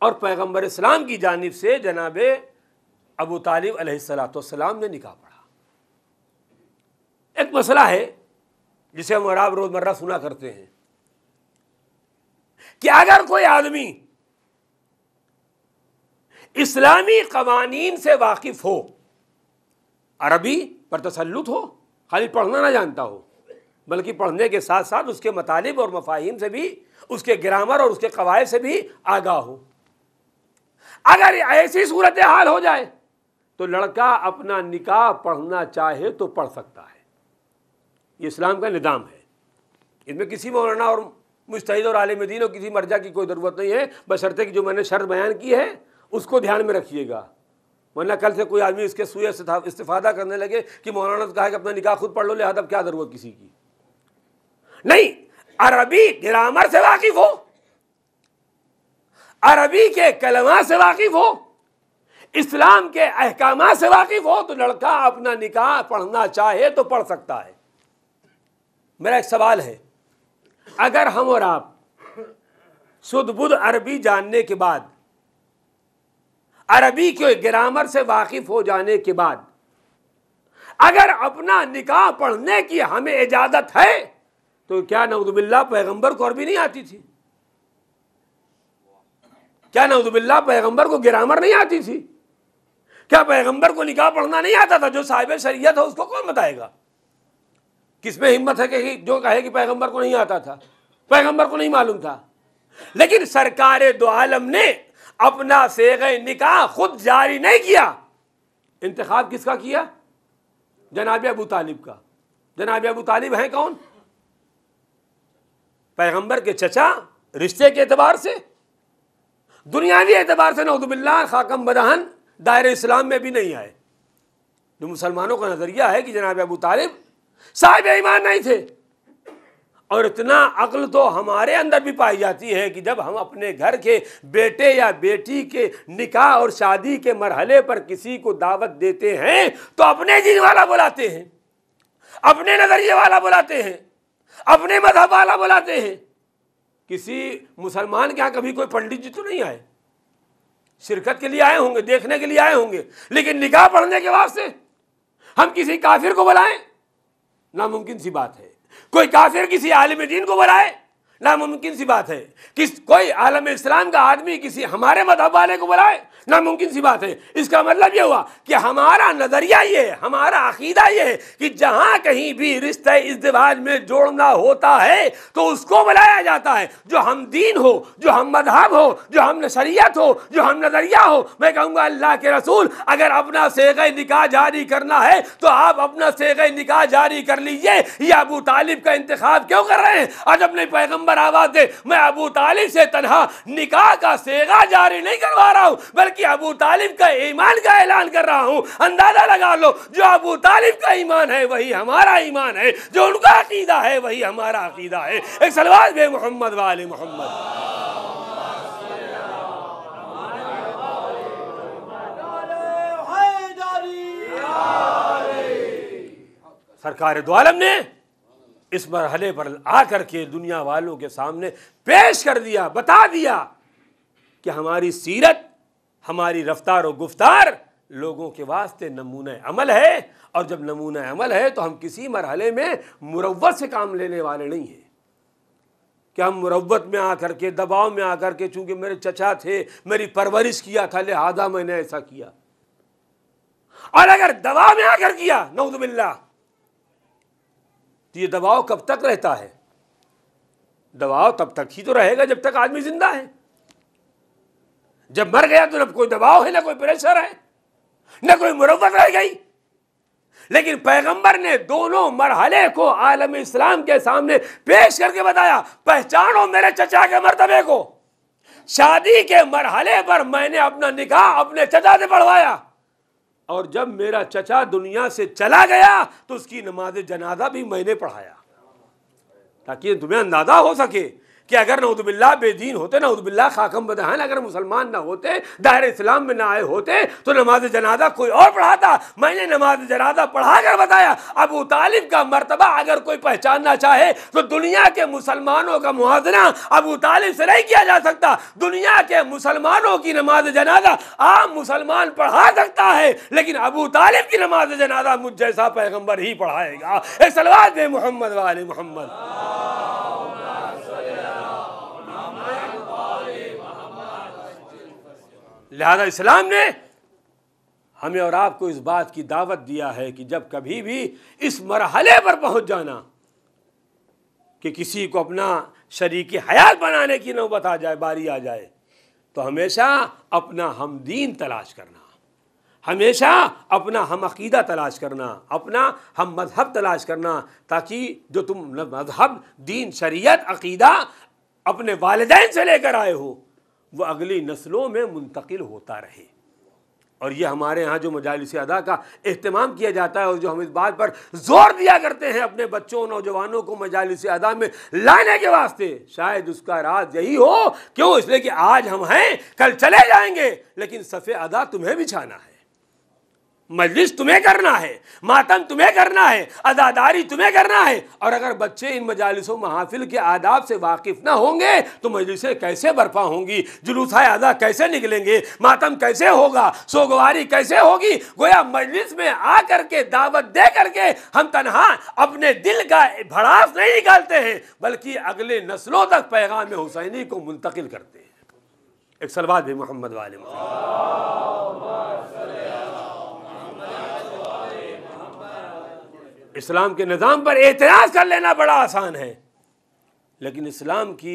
और पैगम्बर इस्लाम की जानिब से जनाब अबू तालिब अलैहिस्सलाम ने निकाह पढ़ा। एक मसला है जिसे हम और आप रोज़मर्रा सुना करते हैं कि अगर कोई आदमी इस्लामी कवानीन से वाकिफ़ हो, अरबी पर तसल्लुत हो, खाली पढ़ना ना जानता हो, बल्कि पढ़ने के साथ साथ उसके मतालिब और मफाहिम से भी, उसके ग्रामर और उसके कवायद से भी आगाह हो, अगर ऐसी सूरत हाल हो जाए तो लड़का अपना निकाह पढ़ना चाहे तो पढ़ सकता है। ये इस्लाम का निज़ाम है। इसमें किसी मौलाना और मुज्तहिद और आलिम दीन और किसी मर्जा की कोई ज़रूरत नहीं है, बशर्ते कि जो मैंने शर्त बयान की है उसको ध्यान में रखिएगा, वरना कल से कोई आदमी इसके सुए इस्तिफादा करने लगे कि मौलाना ने कहा कि अपना निकाह खुद पढ़ लो, लिहाजा क्या ज़रूरत किसी की। नहीं, अरबी ग्रामर से वाकिफ हो, अरबी के कलमा से वाकिफ हो, इस्लाम के अहकाम से वाकिफ हो, तो लड़का अपना निकाह पढ़ना चाहे तो पढ़ सकता है। मेरा एक सवाल है, अगर हम और आप शुद्ध बुद्ध अरबी जानने के बाद, अरबी के ग्रामर से वाकिफ हो जाने के बाद, अगर अपना निकाह पढ़ने की हमें इजाजत है, तो क्या नऊज़ुबिल्लाह पैगंबर को अरबी नहीं आती थी? क्या नऊज़ुबिल्लाह पैगंबर को ग्रामर नहीं आती थी? क्या पैगंबर को निकाह पढ़ना नहीं आता था? जो साहिब शरीयत है उसको कौन बताएगा? किसमें हिम्मत है कि जो कहे कि पैगंबर को नहीं आता था, पैगंबर को नहीं मालूम था? लेकिन सरकार दो आलम ने अपना सेग़े निकाह खुद जारी नहीं किया, इंतखाब किसका किया? जनाब अबू तालिब का। जनाब अबू तालिब हैं कौन? पैगंबर के चचा, रिश्ते के एतबार से, दुनियावी एतबार से नऊज़ुबिल्लाह खाकम बदहन दायरे इस्लाम में भी नहीं आए। जो मुसलमानों का नज़रिया है कि जनाब अबू तालिब साहिब ईमान नहीं थे। और इतना अक्ल तो हमारे अंदर भी पाई जाती है कि जब हम अपने घर के बेटे या बेटी के निकाह और शादी के मरहले पर किसी को दावत देते हैं तो अपने दीन वाला बुलाते हैं, अपने नज़रिए वाला बुलाते हैं, अपने मज़हब वाला बुलाते हैं। किसी मुसलमान के यहाँ कभी कोई पंडित जी तो नहीं आए, शिरकत के लिए आए होंगे, देखने के लिए आए होंगे, लेकिन निकाह पढ़ने के वास्ते हम किसी काफिर को बुलाएं, नामुमकिन सी बात है। कोई काफिर किसी आलिम दीन को बुलाए, नामुमकिन सी बात है। कोई आलम इस्लाम का आदमी किसी हमारे मज़हब वाले को बुलाए, नामुमकिन सी बात है। इसका मतलब ये हुआ कि हमारा नज़रिया ये है, हमारा अकीदा ये है कि जहाँ कहीं भी रिश्ते इज़्दिवाज में जोड़ना होता है तो उसको बुलाया जाता है, जो हम दीन हो, जो हम मज़हब हो, जो हम शरीयत हो, जो हम नज़रिया हो। मैं कहूँगा अल्लाह के रसूल अगर अपना सेग़े निकाह जारी करना है तो आप अपना सेग़े निकाह जारी कर लीजिए। या अबू तालिब का इंतखाब क्यों कर रहे हैं? और अपने पैगम्बर पैगंबर आवाज दे, मैं अबू तालिब से तन्हा निकाह का सेगा जारी नहीं करवा रहा हूं, बल्कि अबू तालिब का ईमान का ऐलान कर रहा हूं। अंदाजा लगा लो, जो अबू तालिब का ईमान है वही हमारा ईमान है, जो उनका अकीदा है वही हमारा अकीदा है। एक सलवात बे मोहम्मद वाले मोहम्मद। सरकार दो आलम ने इस मरहले पर आकर के दुनिया वालों के सामने पेश कर दिया, बता दिया कि हमारी सीरत, हमारी रफ्तार और गुफ्तार लोगों के वास्ते नमूना अमल है, और जब नमूना अमल है तो हम किसी मरहले में मुरव्वत से काम लेने वाले नहीं हैं कि हम मुरव्वत में आकर के, दबाव में आकर के, चूंकि मेरे चचा थे, मेरी परवरिश किया था, लिहाजा मैंने ऐसा किया। और अगर दबाव में आकर किया, नऊज़ बिल्लाह, तो ये दबाव कब तक रहता है? दबाव तब तक ही तो रहेगा जब तक आदमी जिंदा है। जब मर गया तो न कोई दबाव है, न कोई प्रेशर है, न कोई मुरव्वत रह गई। लेकिन पैगंबर ने दोनों मरहले को आलम इस्लाम के सामने पेश करके बताया। पहचानो मेरे चचा के मर्तबे को। शादी के मरहले पर मैंने अपना निकाह अपने चचा से पढ़वाया, और जब मेरा चचा दुनिया से चला गया तो उसकी नमाज जनाजा भी मैंने पढ़ाया, ताकि तुम्हें अंदाजा हो सके कि अगर नऊज़ुबिल्लाह बेदीन होते, नऊज़ुबिल्लाह खाकम बदहान अगर मुसलमान ना होते, दायरे इस्लाम में ना आए होते, तो नमाज जनाजा कोई और पढ़ाता। मैंने नमाज जनाजा पढ़ा कर बताया। अबू तालिब का मर्तबा अगर कोई पहचानना चाहे तो दुनिया के मुसलमानों का मुआवजा अबू तालिब से नहीं किया जा सकता। दुनिया के मुसलमानों की नमाज जनाजा आम मुसलमान पढ़ा सकता है, लेकिन अबू तालिब की नमाज जनाजा मुझ जैसा पैगंबर ही पढ़ाएगा। एक सलवात दे मोहम्मद वाले मोहम्मद। लिहाजा इस्लाम ने हमें और आपको इस बात की दावत दिया है कि जब कभी भी इस मरहले पर पहुंच जाना कि किसी को अपना शरीक हयात बनाने की नौबत आ जाए, बारी आ जाए, तो हमेशा अपना हम दीन तलाश करना, हमेशा अपना हम अकीदा तलाश करना, अपना हम मजहब तलाश करना, ताकि जो तुम मजहब, दीन, शरीयत, अकीदा अपने वालिदैन से लेकर आए हो वो अगली नस्लों में मुंतकिल होता रहे। और ये हमारे यहाँ जो मजालिस अदा का एहतमाम किया जाता है और जो हम इस बात पर जोर दिया करते हैं अपने बच्चों, नौजवानों को मजालिस अदा में लाने के वास्ते, शायद उसका राज यही हो। क्यों? इसलिए कि आज हम हैं, कल चले जाएंगे, लेकिन सफ़े अदा तुम्हें बिछाना है, मजलिस तुम्हें करना है, मातम तुम्हें करना है, अदादारी तुम्हें करना है। और अगर बच्चे इन मजालिसों महफिल के आदाब से वाकिफ ना होंगे तो मजलिसें कैसे बर्पा होंगी, जुलूस-ए अदा कैसे निकलेंगे, मातम कैसे होगा, सोगवारी कैसे होगी। गोया मजलिस में आकर के दावत दे करके हम तनहा अपने दिल का भड़ास नहीं निकालते हैं, बल्कि अगले नस्लों तक पैगाम हुसैनी को मुंतकिल करते हैं। एक सलवात भी मोहम्मद वाले इस्लाम के निज़ाम पर एतराज़ कर लेना बड़ा आसान है, लेकिन इस्लाम की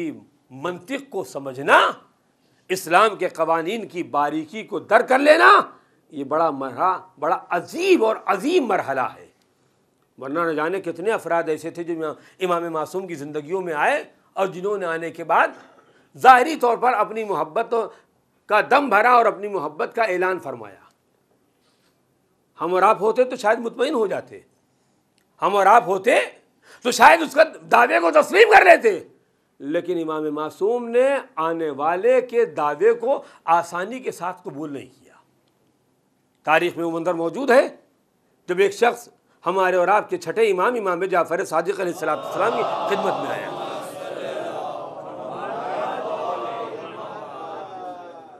मंतिक को समझना, इस्लाम के कवानीन की बारीकी को दर कर लेना, ये बड़ा अजीब और अजीम मरहला है। वरना न जाने कितने अफराद ऐसे थे जो इमाम मासूम की ज़िंदगियों में आए और जिन्होंने आने के बाद ज़ाहिरी तौर पर अपनी मोहब्बत का दम भरा और अपनी मोहब्बत का ऐलान फरमाया। हम और आप होते तो शायद मुतमईन हो जाते, हम और आप होते तो शायद उसका दावे को तस्लीम कर लेते, लेकिन इमाम मासूम ने आने वाले के दावे को आसानी के साथ कबूल नहीं किया। तारीख में वो मंजर मौजूद है जब एक शख्स हमारे और आपके छठे इमाम जाफर सादिक अलैहिस्सलाम की खिदमत में आया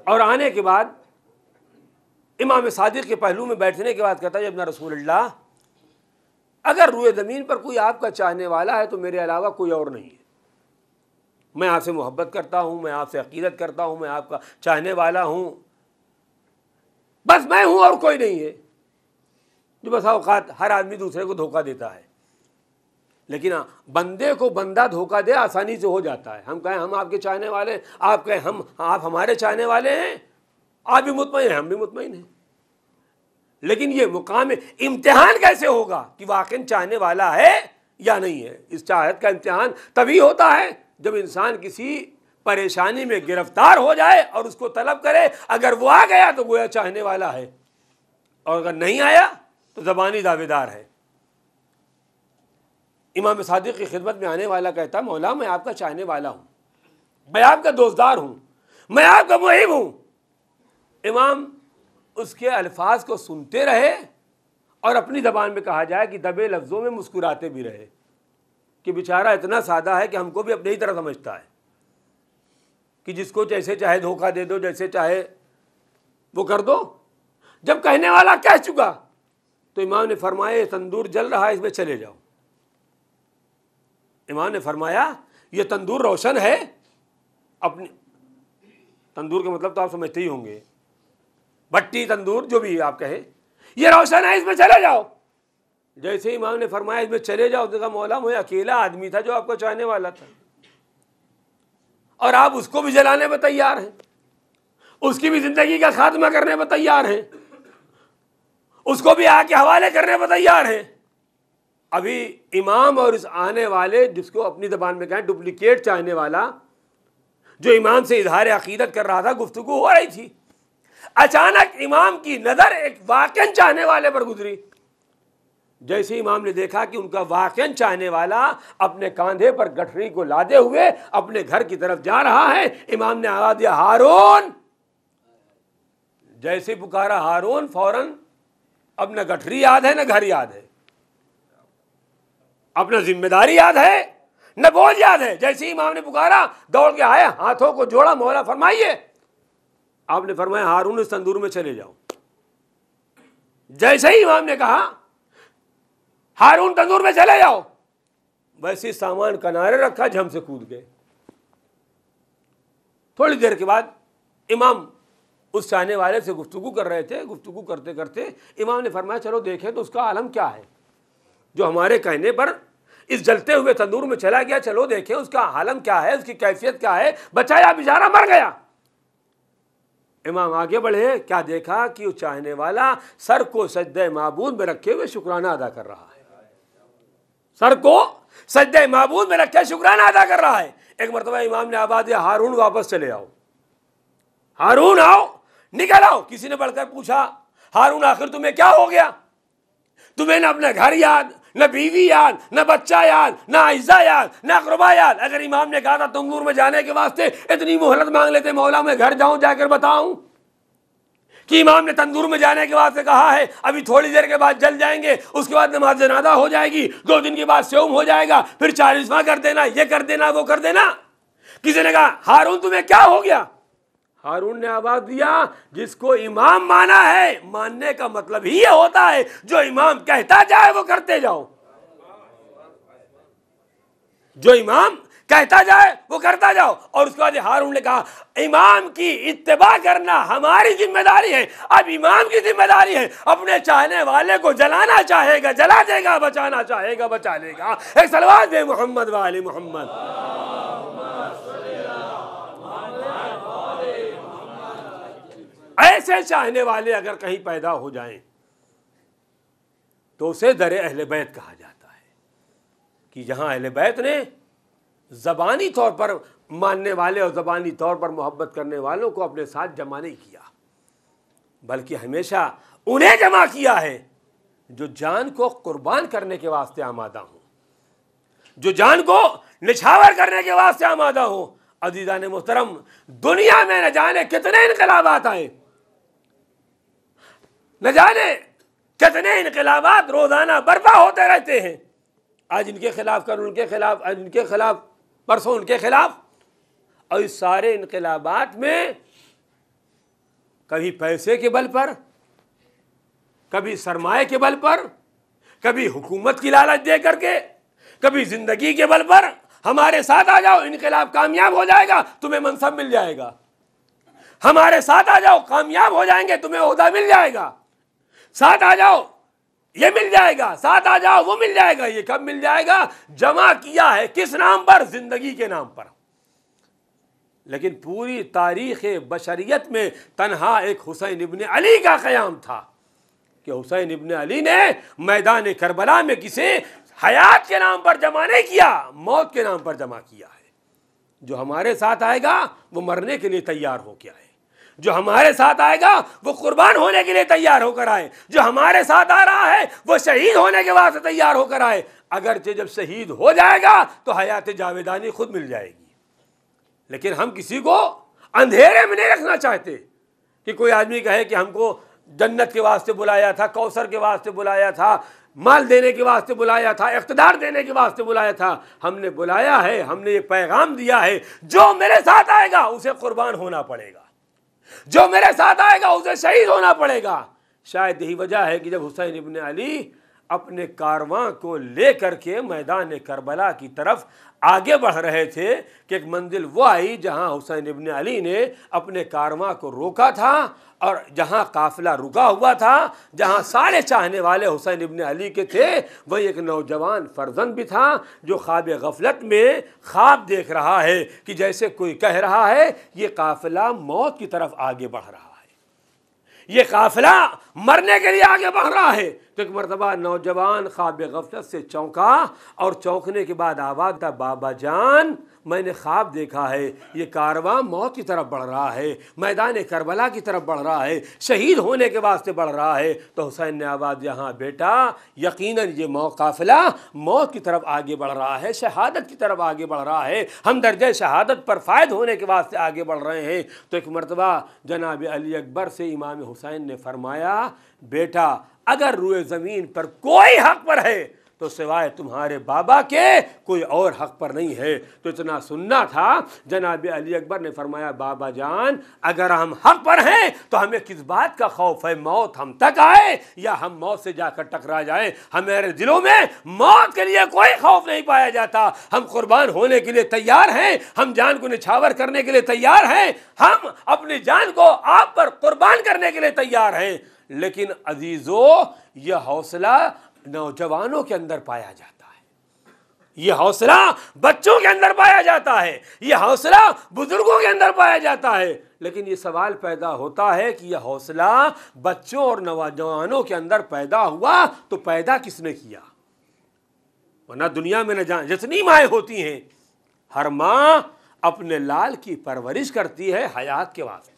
और आने के बाद इमाम सादिक के पहलू में बैठने के बाद कहता है, जब ना रसूलुल्लाह, अगर रूए ज़मीन पर कोई आपका चाहने वाला है तो मेरे अलावा कोई और नहीं है। मैं आपसे मोहब्बत करता हूँ, मैं आपसे अकीदत करता हूँ, मैं आपका चाहने वाला हूँ, बस मैं हूँ और कोई नहीं है। जो बसा औकात हर आदमी दूसरे को धोखा देता है, लेकिन बंदे को बंदा धोखा दे आसानी से हो जाता है। हम कहें हम आपके चाहने वाले हैं, आप कहें आप हमारे चाहने वाले हैं, आप भी मुतमईन हैं, हम भी मुतमईन हैं। लेकिन ये मुकाम इम्तिहान कैसे होगा कि वाकई चाहने वाला है या नहीं है? इस चाहत का इम्तिहान तभी होता है जब इंसान किसी परेशानी में गिरफ्तार हो जाए और उसको तलब करे, अगर वो आ गया तो गोया चाहने वाला है, और अगर नहीं आया तो ज़बानी दावेदार है। इमाम सादिक की खिदमत में आने वाला कहता, मौला मैं आपका चाहने वाला हूँ, मैं आपका दोस्तदार हूँ, मैं आपका मुहिब हूँ। इमाम उसके अल्फाज को सुनते रहे और अपनी ज़बान में कहा जाए कि दबे लफ्ज़ों में मुस्कुराते भी रहे कि बेचारा इतना सादा है कि हमको भी अपनी ही तरह समझता है कि जिसको जैसे चाहे धोखा दे दो, जैसे चाहे वो कर दो। जब कहने वाला कह चुका तो इमाम ने फरमाया तंदूर जल रहा है, इसमें चले जाओ। इमाम ने फरमाया ये तंदूर रोशन है, अपनी तंदूर का मतलब तो आप समझते ही होंगे, भट्टी तंदूर जो भी आप कहें, ये रोशन है, इसमें चले जाओ। जैसे इमाम ने फरमाया इसमें चले जाओ, तो कहा मौला मैं अकेला आदमी था जो आपको चाहने वाला था और आप उसको भी जलाने में तैयार हैं, उसकी भी जिंदगी का खात्मा करने में तैयार हैं, उसको भी आके हवाले करने में तैयार हैं। अभी इमाम और इस आने वाले, जिसको अपनी ज़बान में कहें डुप्लीकेट चाहने वाला, जो इमाम से इजहार अकीदत कर रहा था, गुफ्तगू हो रही थी। अचानक इमाम की नज़र एक वाक़ई चाहने वाले पर गुजरी। जैसे इमाम ने देखा कि उनका वाक़ई चाहने वाला अपने कंधे पर गठरी को लादे हुए अपने घर की तरफ जा रहा है, इमाम ने आवाज़ दिया हारून। जैसे पुकारा हारून, फौरन अब न गठरी याद है न घर याद है, अपना जिम्मेदारी याद है न बोझ याद है। जैसे इमाम ने पुकारा दौड़ के आए, हाथों को जोड़ा, मौला फरमाइए। आपने फरमाया हारून इस तंदूर में चले जाओ। जैसे ही इमाम ने कहा हारून तंदूर में चले जाओ, वैसे सामान किनारे रखा, झम से कूद गए। थोड़ी देर के बाद इमाम उस चाहने वाले से गुफ्तगू कर रहे थे। गुफ्तगू करते करते इमाम ने फरमाया चलो देखें तो उसका आलम क्या है, जो हमारे कहने पर इस जलते हुए तंदूर में चला गया, चलो देखें उसका आलम क्या है, उसकी कैफियत क्या है, बचाया बेचारा मर गया। इमाम आगे बढ़े, क्या देखा कि उस चाहने वाला सर को सजदे माबूद में रखे हुए शुक्राना अदा कर रहा है, सर को सजदे माबूद में रखे शुक्राना अदा कर रहा है। एक मरतबा इमाम ने आवाज़ दिया हारून वापस चले आओ, हारून आओ, निकल आओ। किसी ने बढ़कर पूछा हारून आखिर तुम्हें क्या हो गया, तुम्हें न अपना घर याद, न बीवी याद, न बच्चा याद, न आइज़ा याद, न अक़रबा याद। अगर इमाम ने कहा था तंदूर में जाने के वास्ते इतनी मोहलत मांग लेते, मौला मैं घर जाऊं जाकर बताऊं कि इमाम ने तंदूर में जाने के वास्ते कहा है, अभी थोड़ी देर के बाद जल जाएंगे, उसके बाद नमाज जनाजा हो जाएगी, 2 दिन के बाद सौम हो जाएगा, फिर 40वां कर देना, ये कर देना, वो कर देना। किसी ने कहा हारून तुम्हें क्या हो गया। हारून ने आवाज दिया जिसको इमाम माना है, मानने का मतलब ही ये होता है जो इमाम कहता जाए वो करते जाओ, जो इमाम कहता जाए वो करता जाओ। और उसके बाद हारून ने कहा इमाम की इत्तिबा करना हमारी जिम्मेदारी है, अब इमाम की जिम्मेदारी है अपने चाहने वाले को जलाना चाहेगा जला देगा, बचाना चाहेगा बचा लेगा। एक सलवात दे मोहम्मद वाले मोहम्मद। ऐसे चाहने वाले अगर कहीं पैदा हो जाएं तो उसे दरे अहले बैत कहा जाता है कि जहां अहले बैत ने ज़बानी तौर पर मानने वाले और ज़बानी तौर पर मोहब्बत करने वालों को अपने साथ जमा नहीं किया, बल्कि हमेशा उन्हें जमा किया है जो जान को कुर्बान करने के वास्ते आमादा हो, जो जान को निछावर करने के वास्ते आमादा हो। अज़ीज़ान मोहतरम, दुनिया में न जाने कितने इनकलाबात आए, न जाने कितने इनकलाबात रोजाना बर्पा होते रहते हैं। आज इनके खिलाफ कल उनके खिलाफ, आज इनके खिलाफ परसों उनके खिलाफ। और इस सारे इनकलाबात में कभी पैसे के बल पर, कभी सरमाए के बल पर, कभी हुकूमत की लालच दे करके, कभी जिंदगी के बल पर हमारे साथ आ जाओ इनकलाब कामयाब हो जाएगा, तुम्हें मनसब मिल जाएगा, हमारे साथ आ जाओ कामयाब हो जाएंगे, तुम्हें ओहदा मिल जाएगा, साथ आ जाओ ये मिल जाएगा, साथ आ जाओ वो मिल जाएगा। ये कब मिल जाएगा? जमा किया है किस नाम पर? जिंदगी के नाम पर। लेकिन पूरी तारीख़ बशरियत में तन्हा एक हुसैन इब्न अली का क़याम था कि हुसैन इब्न अली ने मैदान करबला में किसे हयात के नाम पर जमा नहीं किया, मौत के नाम पर जमा किया है। जो हमारे साथ आएगा वो मरने के लिए तैयार हो के आए, जो हमारे साथ आएगा वो कुर्बान होने के लिए तैयार होकर आए, जो हमारे साथ आ रहा है वो शहीद होने के वास्ते तैयार होकर आए। अगरचे जब शहीद हो जाएगा तो हयात जावेदानी खुद मिल जाएगी। लेकिन हम किसी को अंधेरे में नहीं रखना चाहते कि कोई आदमी कहे कि हमको जन्नत के वास्ते बुलाया था, कौसर के वास्ते बुलाया था, माल देने के वास्ते बुलाया था, इख्तिदार देने के वास्ते बुलाया था। हमने बुलाया है, हमने ये पैगाम दिया है, जो मेरे साथ आएगा उसे कुर्बान होना पड़ेगा, जो मेरे साथ आएगा उसे शहीद होना पड़ेगा। शायद यही वजह है कि जब हुसैन इब्न अली अपने कारवां को लेकर के मैदान करबला की तरफ आगे बढ़ रहे थे कि एक मंजिल वो आई जहां हुसैन इब्न अली ने अपने कारवां को रोका था, और जहां काफिला रुका हुआ था, जहां सारे चाहने वाले हुसैन इब्न अली के थे, वही एक नौजवान फर्जंद भी था जो ख्वाब गफलत में ख्वाब देख रहा है कि जैसे कोई कह रहा है ये काफिला मौत की तरफ आगे बढ़ रहा है, ये काफिला मरने के लिए आगे बढ़ रहा है। तो एक मरतबा नौजवान ख्वाब गफलत से चौंका, और चौंकने के बाद आवाज़ था, बाबा जान मैंने ख्वाब देखा है, ये कारवां मौत की तरफ बढ़ रहा है, मैदान करबला की तरफ बढ़ रहा है, शहीद होने के वास्ते बढ़ रहा है। तो हुसैन ने आवाज़ दिया, हाँ बेटा यकीनन ये काफिला मौत की तरफ आगे बढ़ रहा है, शहादत की तरफ आगे बढ़ रहा है, हम दर्जे शहादत पर फायद होने के वास्ते आगे बढ़ रहे हैं। तो एक मरतबा जनाब अली अकबर से इमाम हुसैन ने फरमाया, बेटा अगर रुए ज़मीन पर कोई हक पर है तो सिवाय तुम्हारे बाबा के कोई और हक पर नहीं है। तो इतना सुनना था। जनाब अली अकबर ने फरमाया, बाबा जान अगर हम हक पर हैं तो हमें किस बात का खौफ है, मौत हम तक आए या हम मौत से जाकर टकरा जाएं। हमारे दिलों में मौत के लिए कोई खौफ नहीं पाया जाता, हम कुर्बान होने के लिए तैयार हैं, हम जान को निछावर करने के लिए तैयार हैं, हम अपनी जान को आप पर कुर्बान करने के लिए तैयार हैं। लेकिन अजीजों, यह हौसला नौजवानों के अंदर पाया जाता है, यह हौसला बच्चों के अंदर पाया जाता है, यह हौसला बुजुर्गों के अंदर पाया जाता है। लेकिन ये सवाल पैदा होता है कि यह हौसला बच्चों और नौजवानों के अंदर पैदा हुआ तो पैदा किसने किया? वरना दुनिया में न जान जितनी माएँ होती हैं, हर माँ अपने लाल की परवरिश करती है हयात के वास्ते,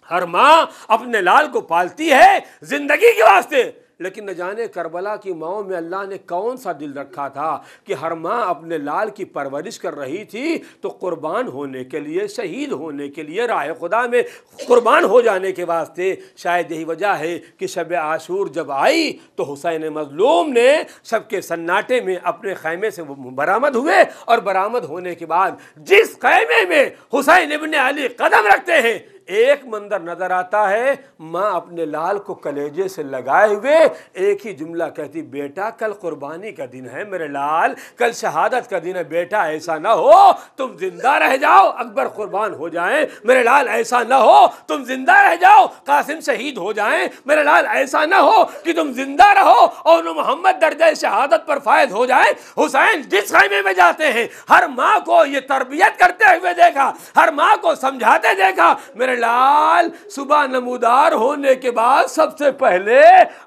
हर माँ अपने लाल को पालती है जिंदगी के वास्ते। लेकिन न जाने करबला की माओं में अल्लाह ने कौन सा दिल रखा था कि हर माँ अपने लाल की परवरिश कर रही थी तो कुर्बान होने के लिए, शहीद होने के लिए, राह खुदा में कुर्बान हो जाने के वास्ते। शायद यही वजह है कि शब आशूर जब आई तो हुसैन मजलूम ने सबके सन्नाटे में अपने खैमे से बरामद हुए, और बरामद होने के बाद जिस खैमे में हुसैन इब्न अली कदम रखते हैं, एक मंजर नजर आता है, माँ अपने लाल को कलेजे से लगाए हुए एक ही जुमला कहती, बेटा कल कुर्बानी का दिन है मेरे लाल, कल शहादत का दिन है, बेटा ऐसा ना हो तुम जिंदा रह जाओ अकबर कुर्बान हो जाएं, मेरे लाल ऐसा ना हो तुम जिंदा रह जाओ कासिम शहीद हो जाएं, मेरे लाल ऐसा ना हो कि तुम जिंदा रहो और मोहम्मद दर्जा शहादत पर फायद हो जाए। हुसैन जिस खैमे में जाते हैं हर माँ को ये तरबियत करते हुए देखा, हर माँ को समझाते देखा, मेरे लाल सुबह नमूदार होने के बाद सबसे पहले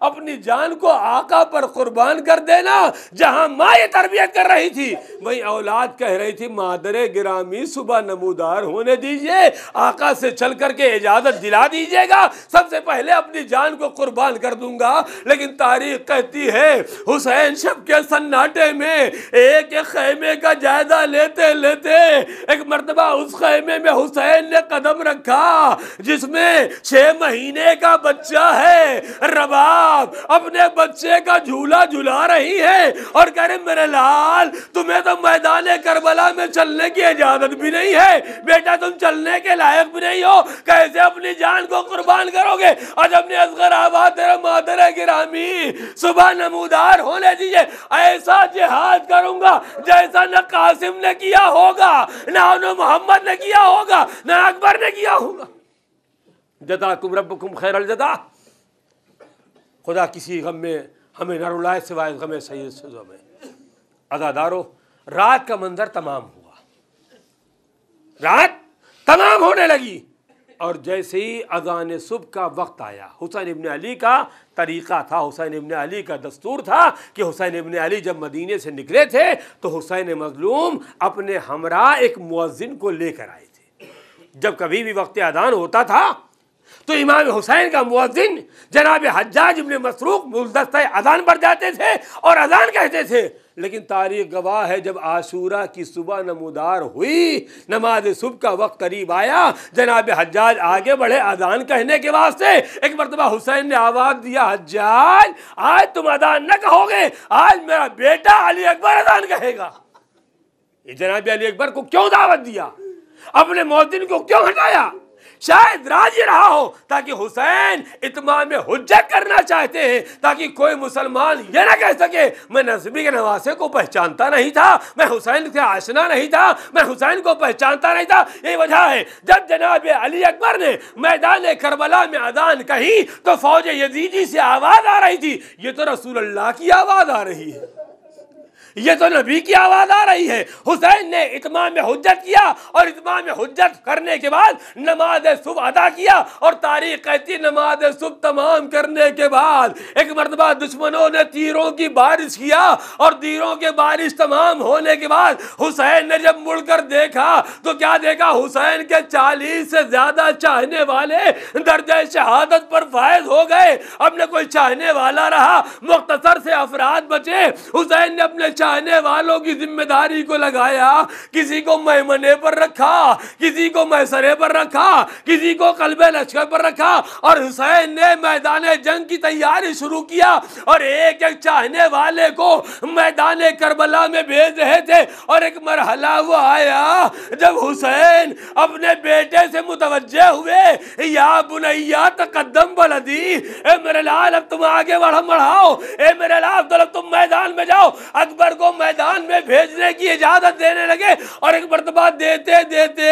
अपनी जान को आका पर कुर्बान कर देना। जहां माँ ये तरबियत कर रही थी वहीं औलाद कह रही थी, मादरे गिरामी सुबह नमूदार होने दीजिए, आका से चल करके इजाजत दिला दीजिएगा, सबसे पहले अपनी जान को कुर्बान कर दूंगा। लेकिन तारीख कहती है हुसैन शब के सन्नाटे में एक एक खैमे का जायजा लेते लेते एक मर्तबा उस खैमे में हुसैन ने कदम रखा जिसमें 6 महीने का बच्चा है, रबाब अपने बच्चे का झूला झुला रही है और कह रहे, मेरे लाल तुम्हें तो मैदान करबला में चलने की इजाजत भी नहीं है, बेटा तुम चलने के लायक भी नहीं हो, कैसे अपनी जान को कुर्बान करोगे? आज अपने असगर आबाद तेरा मादर गिरामी सुबह नमूदार होने दीजिए, ऐसा जिहाद करूंगा जैसा न कासिम ने किया होगा, न मोहम्मद ने किया होगा, न अकबर ने किया होगा। जज़ाकुम रब्बुकुम खैरल जज़ा। खुदा किसी गम में हमें न रुलाए सिवाय गम सैयद सज़ो में। अज़ादारों, रात का मंजर तमाम हुआ, रात तमाम होने लगी, और जैसे ही अज़ान सुबह का वक्त आया, हुसैन इब्न अली का तरीक़ा था, हुसैन इब्न अली का दस्तूर था कि हुसैन इब्न अली जब मदीने से निकले थे तो हुसैन मज़लूम अपने हमरा एक मुअज्जिन को लेकर आए थे। जब कभी भी वक्त अज़ान होता था तो इमाम हुसैन का मुअज्जिन जनाब हज्जाज इब्न मसरूक मुल्दस्ता अज़ान पर जाते थे और अज़ान कहते थे। लेकिन तारीख़ गवाह है, जब आशूरा की सुबह नमूदार हुई, नमाज सुबह का वक्त करीब आया, जनाब हज्जाज आगे बढ़े अज़ान कहने के वास्ते। एक मरतबा हुसैन ने आवाज़ दिया, हज्जाज आज तुम अज़ान न कहोगे, आज मेरा बेटा अली अकबर अज़ान कहेगा। ये जनाब अली अकबर को क्यों दावत दिया, अपने मुअज्जिन को क्यों हटाया? शायद राजी रहा हो ताकि हुसैन इत्माम हुज्जत करना चाहते हैं, ताकि कोई मुसलमान ये ना कह सके मैं नसबी के नवासे को पहचानता नहीं था, मैं हुसैन से आशना नहीं था, मैं हुसैन को पहचानता नहीं था। यही वजह है जब जनाब अली अकबर ने मैदान करबला में अज़ान कही तो फौज यजीदी से आवाज़ आ रही थी, ये तो रसूलुल्लाह की आवाज़ आ रही है, ये तो नबी की आवाज़ आ रही है। हुसैन ने इत्माम हुज्जत किया और इत्माम हुज्जत करने के बाद नमाज सुबह अदा किया। और तारीख कहती नमाज सुबह तमाम करने के बाद एक मरतबा दुश्मनों ने तीरों की बारिश किया और तीरों के बारिश तमाम होने के बाद हुसैन ने जब मुड़कर देखा तो क्या देखा, हुसैन के 40 से ज़्यादा चाहने वाले दर्जा शहादत पर फायज हो गए। अब न कोई चाहने वाला रहा, मुख्तसर से अफराद बचे। हुसैन ने अपने चाहने वालों की जिम्मेदारी को लगाया, किसी को मैमने पर रखा, किसी को मैसरे पर रखा, किसी को कल्बे लश्कर पर रखा और हुसैन ने मैदान जंग की तैयारी शुरू किया और एक एक चाहने वाले को मैदान करबला में भेज रहे थे। और एक मरहला वो आया जब हुसैन अपने बेटे से मुतवज्जे हुए, या बुनैया तकद्दम बलदी, ए मेरे लाल अब तुम आगे बढ़ाओ, ए मेरे लाल अब तुम मैदान में जाओ। अकबर को मैदान में भेजने की इजाजत देने लगे और एक मर्तबा देते देते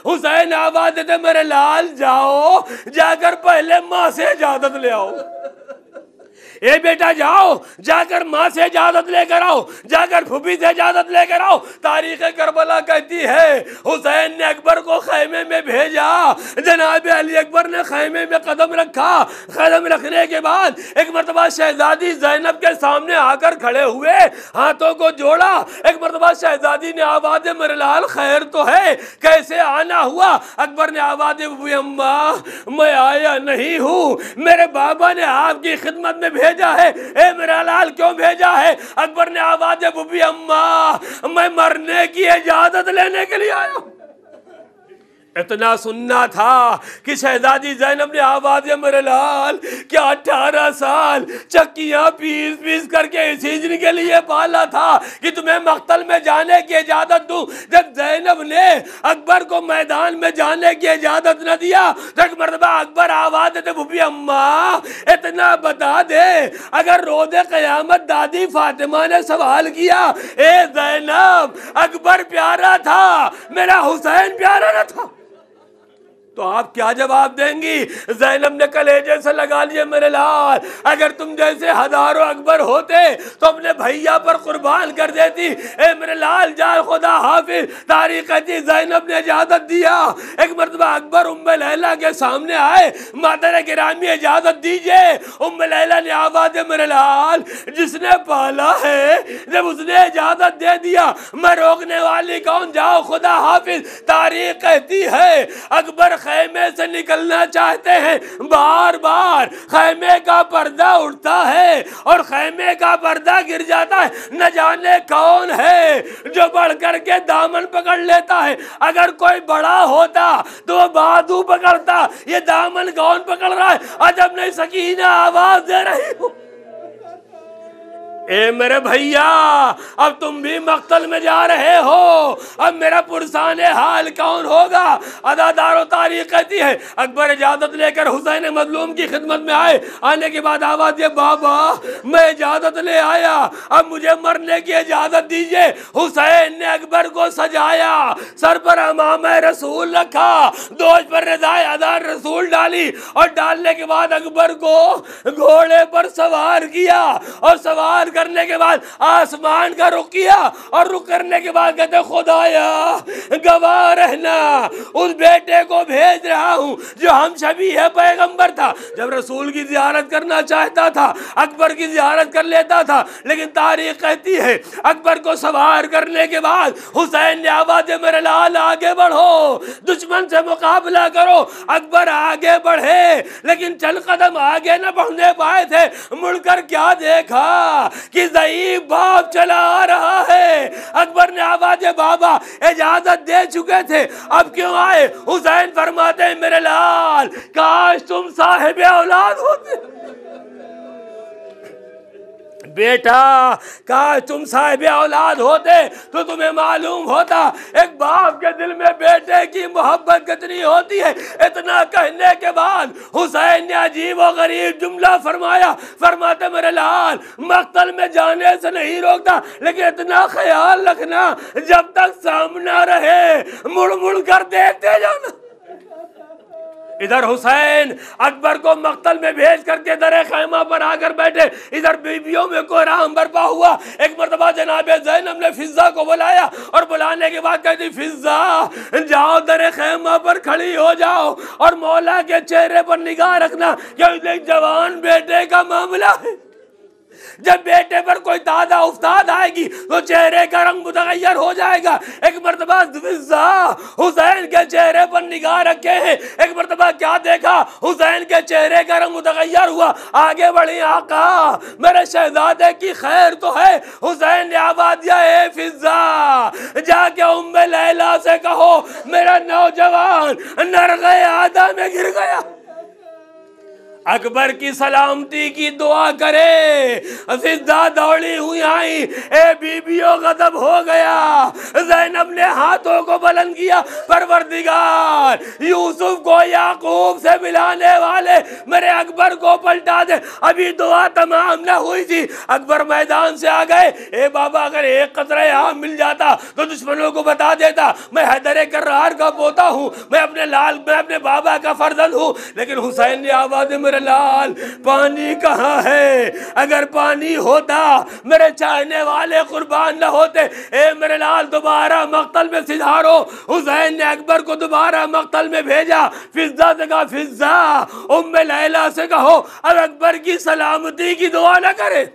हुसैन आवाज देते, मेरे लाल जाओ, जाकर पहले माँ से इजाजत ले आओ। ए बेटा जाओ, जाकर माँ से इजाजत लेकर आओ, जाकर फूफी से इजाजत लेकर आओ। तारीख करबला कहती है हुसैन ने अकबर को खैमे में भेजा, जनाब अली अकबर ने खैमे में कदम रखा। कदम रखने के बाद एक मरतबा शहजादी ज़ैनब के सामने आकर खड़े हुए, हाथों को जोड़ा। एक मरतबा शहजादी ने आवाज़ दे, मेरे लाल खैर तो है, कैसे आना हुआ? अकबर ने आवाज़ दे, अम्मा मैं आया नहीं हूँ, मेरे बाबा ने आपकी खिदमत में भेजा है। ए मेरा लाल क्यों भेजा है? अकबर ने आवाज़ दे, बुबी अम्मा मैं मरने की इजाजत लेने के लिए आया हूँ। इतना सुनना था कि शहजादी ज़ैनब ने आवाज़ दिया, मेरे लाल क्या 18 साल चक्कियाँ पीस पीस करके इस हिजन के लिए पाला था कि तुम्हें मक्तल में जाने की इजाज़त दूँ। जब ज़ैनब ने अकबर को मैदान में जाने की इजाज़त न दिया तो एक मरतबा अकबर आवाज़ देते, बुबी अम्मा इतना बता दे, अगर रोज़े क़यामत दादी फातिमा ने सवाल किया, ए ज़ैनब अकबर प्यारा था, मेरा हुसैन प्यारा न था, तो आप क्या जवाब देंगी? ज़ैनब ने कलेजे से लगा लिए, मेरे लाल अगर तुम जैसे हजारों अकबर होते तो अपने भैया पर कुर्बान कर देती। ए मेरे लाल जा खुदा हाफिज। तारीख कहती ज़ैनब ने इजाज़त दिया। एक मरतबा अकबर उम्मे लैला के सामने आए, मातरे गिरामी इजाज़त दीजिए। उम्मे लैला ने आवाज़ दे, मेरे लाल जिसने पाला है जब उसने इजाज़त दे दिया मैं रोकने वाली कौन? जाओ खुदा हाफिज। तारीख कहती है अकबर खैमे से निकलना चाहते हैं, बार बार खैमे का पर्दा उठता है और खैमे का पर्दा गिर जाता है। न जाने कौन है जो बढ़ करके दामन पकड़ लेता है। अगर कोई बड़ा होता तो वो बाजू पकड़ता, ये दामन कौन पकड़ रहा है? अजब नहीं, सकीना आवाज दे रही हूँ, ए मेरे भैया अब तुम भी मक्तल में जा रहे हो, अब मेरा पुरसाने हाल कौन होगा? अदादारो तारीख कहती है अकबर इजाजत लेकर हुसैन मजलूम की खिदमत में आए। आने के बाद आवाज दिए, बाबा मैं इजाजत ले आया, अब मुझे मरने की इजाजत दीजिए। हुसैन ने अकबर को सजाया, सर पर अमामे रसूल रखा, दोष पर रज़ाए अदार रसूल डाली और डालने के बाद अकबर को घोड़े पर सवार किया और सवार करने के बाद आसमान का रुख किया और रुख करने के बाद कहते खुदाया गवाह रहना, उस बेटे को भेज रहा हूं जो हम शबी है पैगंबर था। जब रसूल की जियारत करना चाहता था अकबर की जियारत कर लेता था, लेकिन तारीख कहती है अकबर को सवार करने के बाद हुसैन ने आवाज़ दे मेरे लाल आगे बढ़ो, दुश्मन से मुकाबला करो। अकबर आगे बढ़े लेकिन चल कदम आगे न बढ़ने पाए थे। मुड़कर क्या देखा कि ज़ईफ बाप चला आ रहा है। अकबर ने आवाज़ दे बाबा इजाजत दे चुके थे, अब क्यों आए? हुसैन फरमाते हैं मेरे लाल काश तुम साहिब औलाद होते बेटा, काश तुम साहिब औलाद होते तो तुम्हें मालूम होता एक बाप के दिल में बेटे की मोहब्बत कितनी होती है। इतना कहने के बाद हुसैन ने अजीब और गरीब जुमला फरमाया, फरमाते मेरे लाल मक्तल में जाने से नहीं रोकता, लेकिन इतना ख्याल रखना जब तक सामना रहे मुड़ मुड़ कर देखते जाना। इधर हुसैन अकबर को मक्तल में भेज करके दरे खैमा पर आकर बैठे, इधर बीबियों में कोहराम बर्पा हुआ। एक मर्तबा जनाबे ज़ैनब ने फिज़ा को बुलाया और बुलाने के बाद कहती फिज़ा जाओ दरे खैमा पर खड़ी हो जाओ और मौला के चेहरे पर निगाह रखना, क्योंकि एक जवान बेटे का मामला है। जब बेटे पर कोई तादा उस्ताद आएगी तो चेहरे का रंग मुतगय्यर हो जाएगा। एक मर्तबा फिज़ा हुसैन के चेहरे पर निगाह रखे हैं, एक मर्तबा क्या देखा हुसैन के चेहरे का रंग मुतगय्यर हुआ। आगे बढ़ी आका मेरे शहजादे की खैर तो है। हुसैन ने आवाज़ दिया ए फिज़ा जाके उम्मे लैला से कहो मेरा नौजवान नरग़े आदा में गिर गया, अकबर की सलामती की दुआ करे। फिज़ा दौड़ी हुई आई, ए बीबियों गजब हो गया। ज़ैनब ने हाथों को बुलंद किया, परवरदिगार यूसुफ को याकूब से मिलाने वाले मेरे अकबर को पलटा दे। अभी दुआ तमाम न हुई थी, अकबर मैदान से आ गए। ए बाबा अगर एक कतरा यहाँ मिल जाता तो दुश्मनों को बता देता मैं हैदर कर्रार का पोता हूँ, मैं अपने बाबा का फर्जंद हूँ। लेकिन हुसैन ने आवाज़ मेरे लाल पानी कहाँ है? अगर पानी होता मेरे चाहने वाले कुर्बान न होते। ए मेरे लाल दोबारा मक्तल में सिधारो। हुसैन ने अकबर को दोबारा मक्तल में भेजा। फिज़ा से कहा फिज़ा उम्मे लैला से कहो अब अकबर की सलामती की दुआ न करे,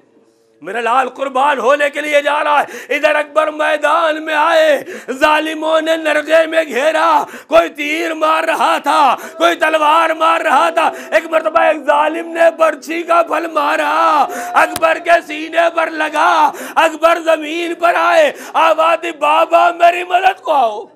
मेरा लाल कुर्बान होने के लिए जा रहा है। इधर अकबर मैदान में आए, जालिमों ने नरगे में घेरा, कोई तीर मार रहा था, कोई तलवार मार रहा था। एक मर्तबा एक जालिम ने बर्छी का फल मारा, अकबर के सीने पर लगा। अकबर जमीन पर आए, आवाज़ बाबा मेरी मदद को आओ,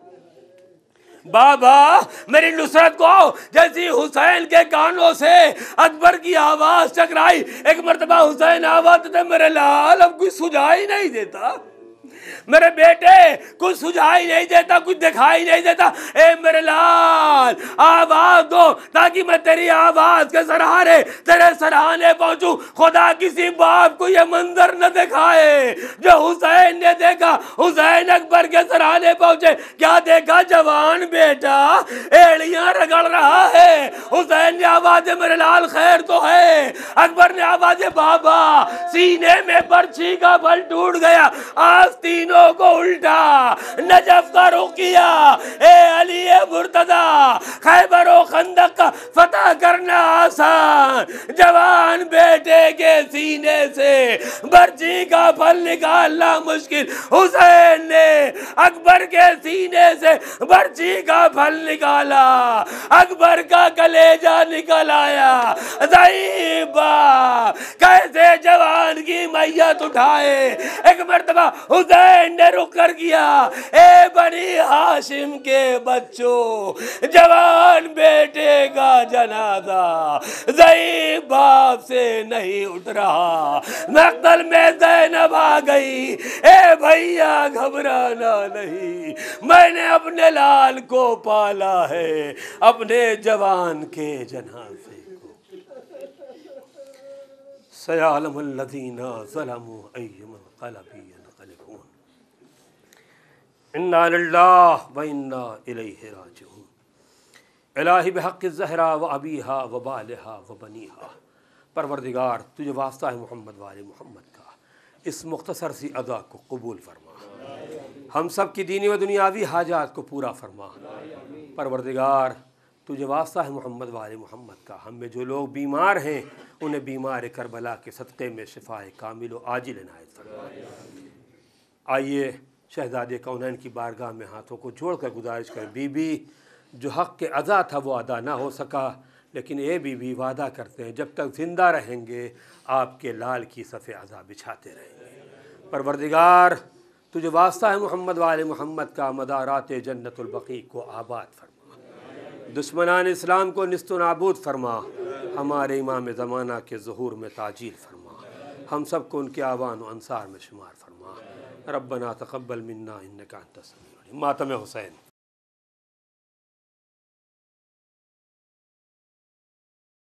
बाबा मेरी नुसरत को आओ। जैसी हुसैन के कानों से अकबर की आवाज टकराई, एक मर्तबा हुसैन आवाज देते मेरे लाल अब कुछ सुझाई नहीं देता, मेरे बेटे कुछ सुझाई नहीं देता, कुछ दिखाई नहीं देता। ए मेरे लाल आवाज दो ताकि मैं तेरी आवाज के सहारे तेरे सराहने पहुंचूं। खुदा किसी बाप को यह मंजर न दिखाए जो हुसैन ने देखा। हुसैन अकबर के सराहने पहुंचे, क्या देखा? जवान बेटा एड़ियां रगड़ रहा है। हुसैन ने आवाज मेरे लाल खैर तो है। अकबर ने आवाज बाबा सीने में बर्छी का बल टूट गया, आज तीनों को उल्टा नजफ का रुख किया। ए अली मुर्तदा खैबर और खंदक का फतह करना आसान, जवान बेटे के सीने से बर्छी का फल निकालना मुश्किल। हुसैन ने अकबर के सीने से बर्छी का फल निकाला, अकबर का कलेजा निकल आया। ज़ईबा कैसे जवान की मैयत उठाए। एक मर्तबा हुसैन ने रुक कर किया, ए बनी हाशिम के बच्चों जवान बेटे का जनाजा ज़ईफ बाप से नहीं उठ रहा। मक्तल में ज़ैनब आ गई, ए भैया घबराना नहीं, मैंने अपने लाल को पाला है, अपने जवान के जनाजे को। सयालमुल लज़ीना ज़लमू अय्युमल क़लबी यनक़लिबून, इन्ना लिल्लाहि व इन्ना इलैहि राजिऊन। इलाही बिहक़्क़ि ज़हरा व अबीहा व बालिहा व बनीहा, परवरदिगार तुझे वास्ता है मोहम्मद वाले मोहम्मद का, इस मुख्तसर सी अदा को कबूल फरमा। हम सब की दीनी व दुनियावी हाजात को पूरा फरमा। परवरदिगार तुझे वास्ता है मोहम्मद वाले मोहम्मद का, हम में जो लोग बीमार हैं उन्हें बीमार करबला के सदक़े में शिफाए कामिल व आजिल इनायत फरमा। आइए शहज़ादे कौनैन की बारगाह में हाथों को जोड़ कर गुजारिश करें, बीबी जो हक़ के अदा था वो अदा ना हो सका, लेकिन ये बीबी वादा करते हैं जब तक ज़िंदा रहेंगे आपके लाल की सफ़े अज़ा बिछाते रहेंगे। परवरदिगार तुझे वास्ता है मोहम्मद वाले मोहम्मद का, मदारात जन्नतुल बक़ी को आबाद फरमा, दुश्मनान इस्लाम को निस्तो नाबूद फरमा, हमारे इमाम ज़माना के ज़हूर में ताजील फरमा, हम सब को उनके आवान व अंसार में शुमार फरमा। रब्बना तक़ब्बल मिन्ना इन्नका अंतस समीउल अलीम। मातम हुसैन।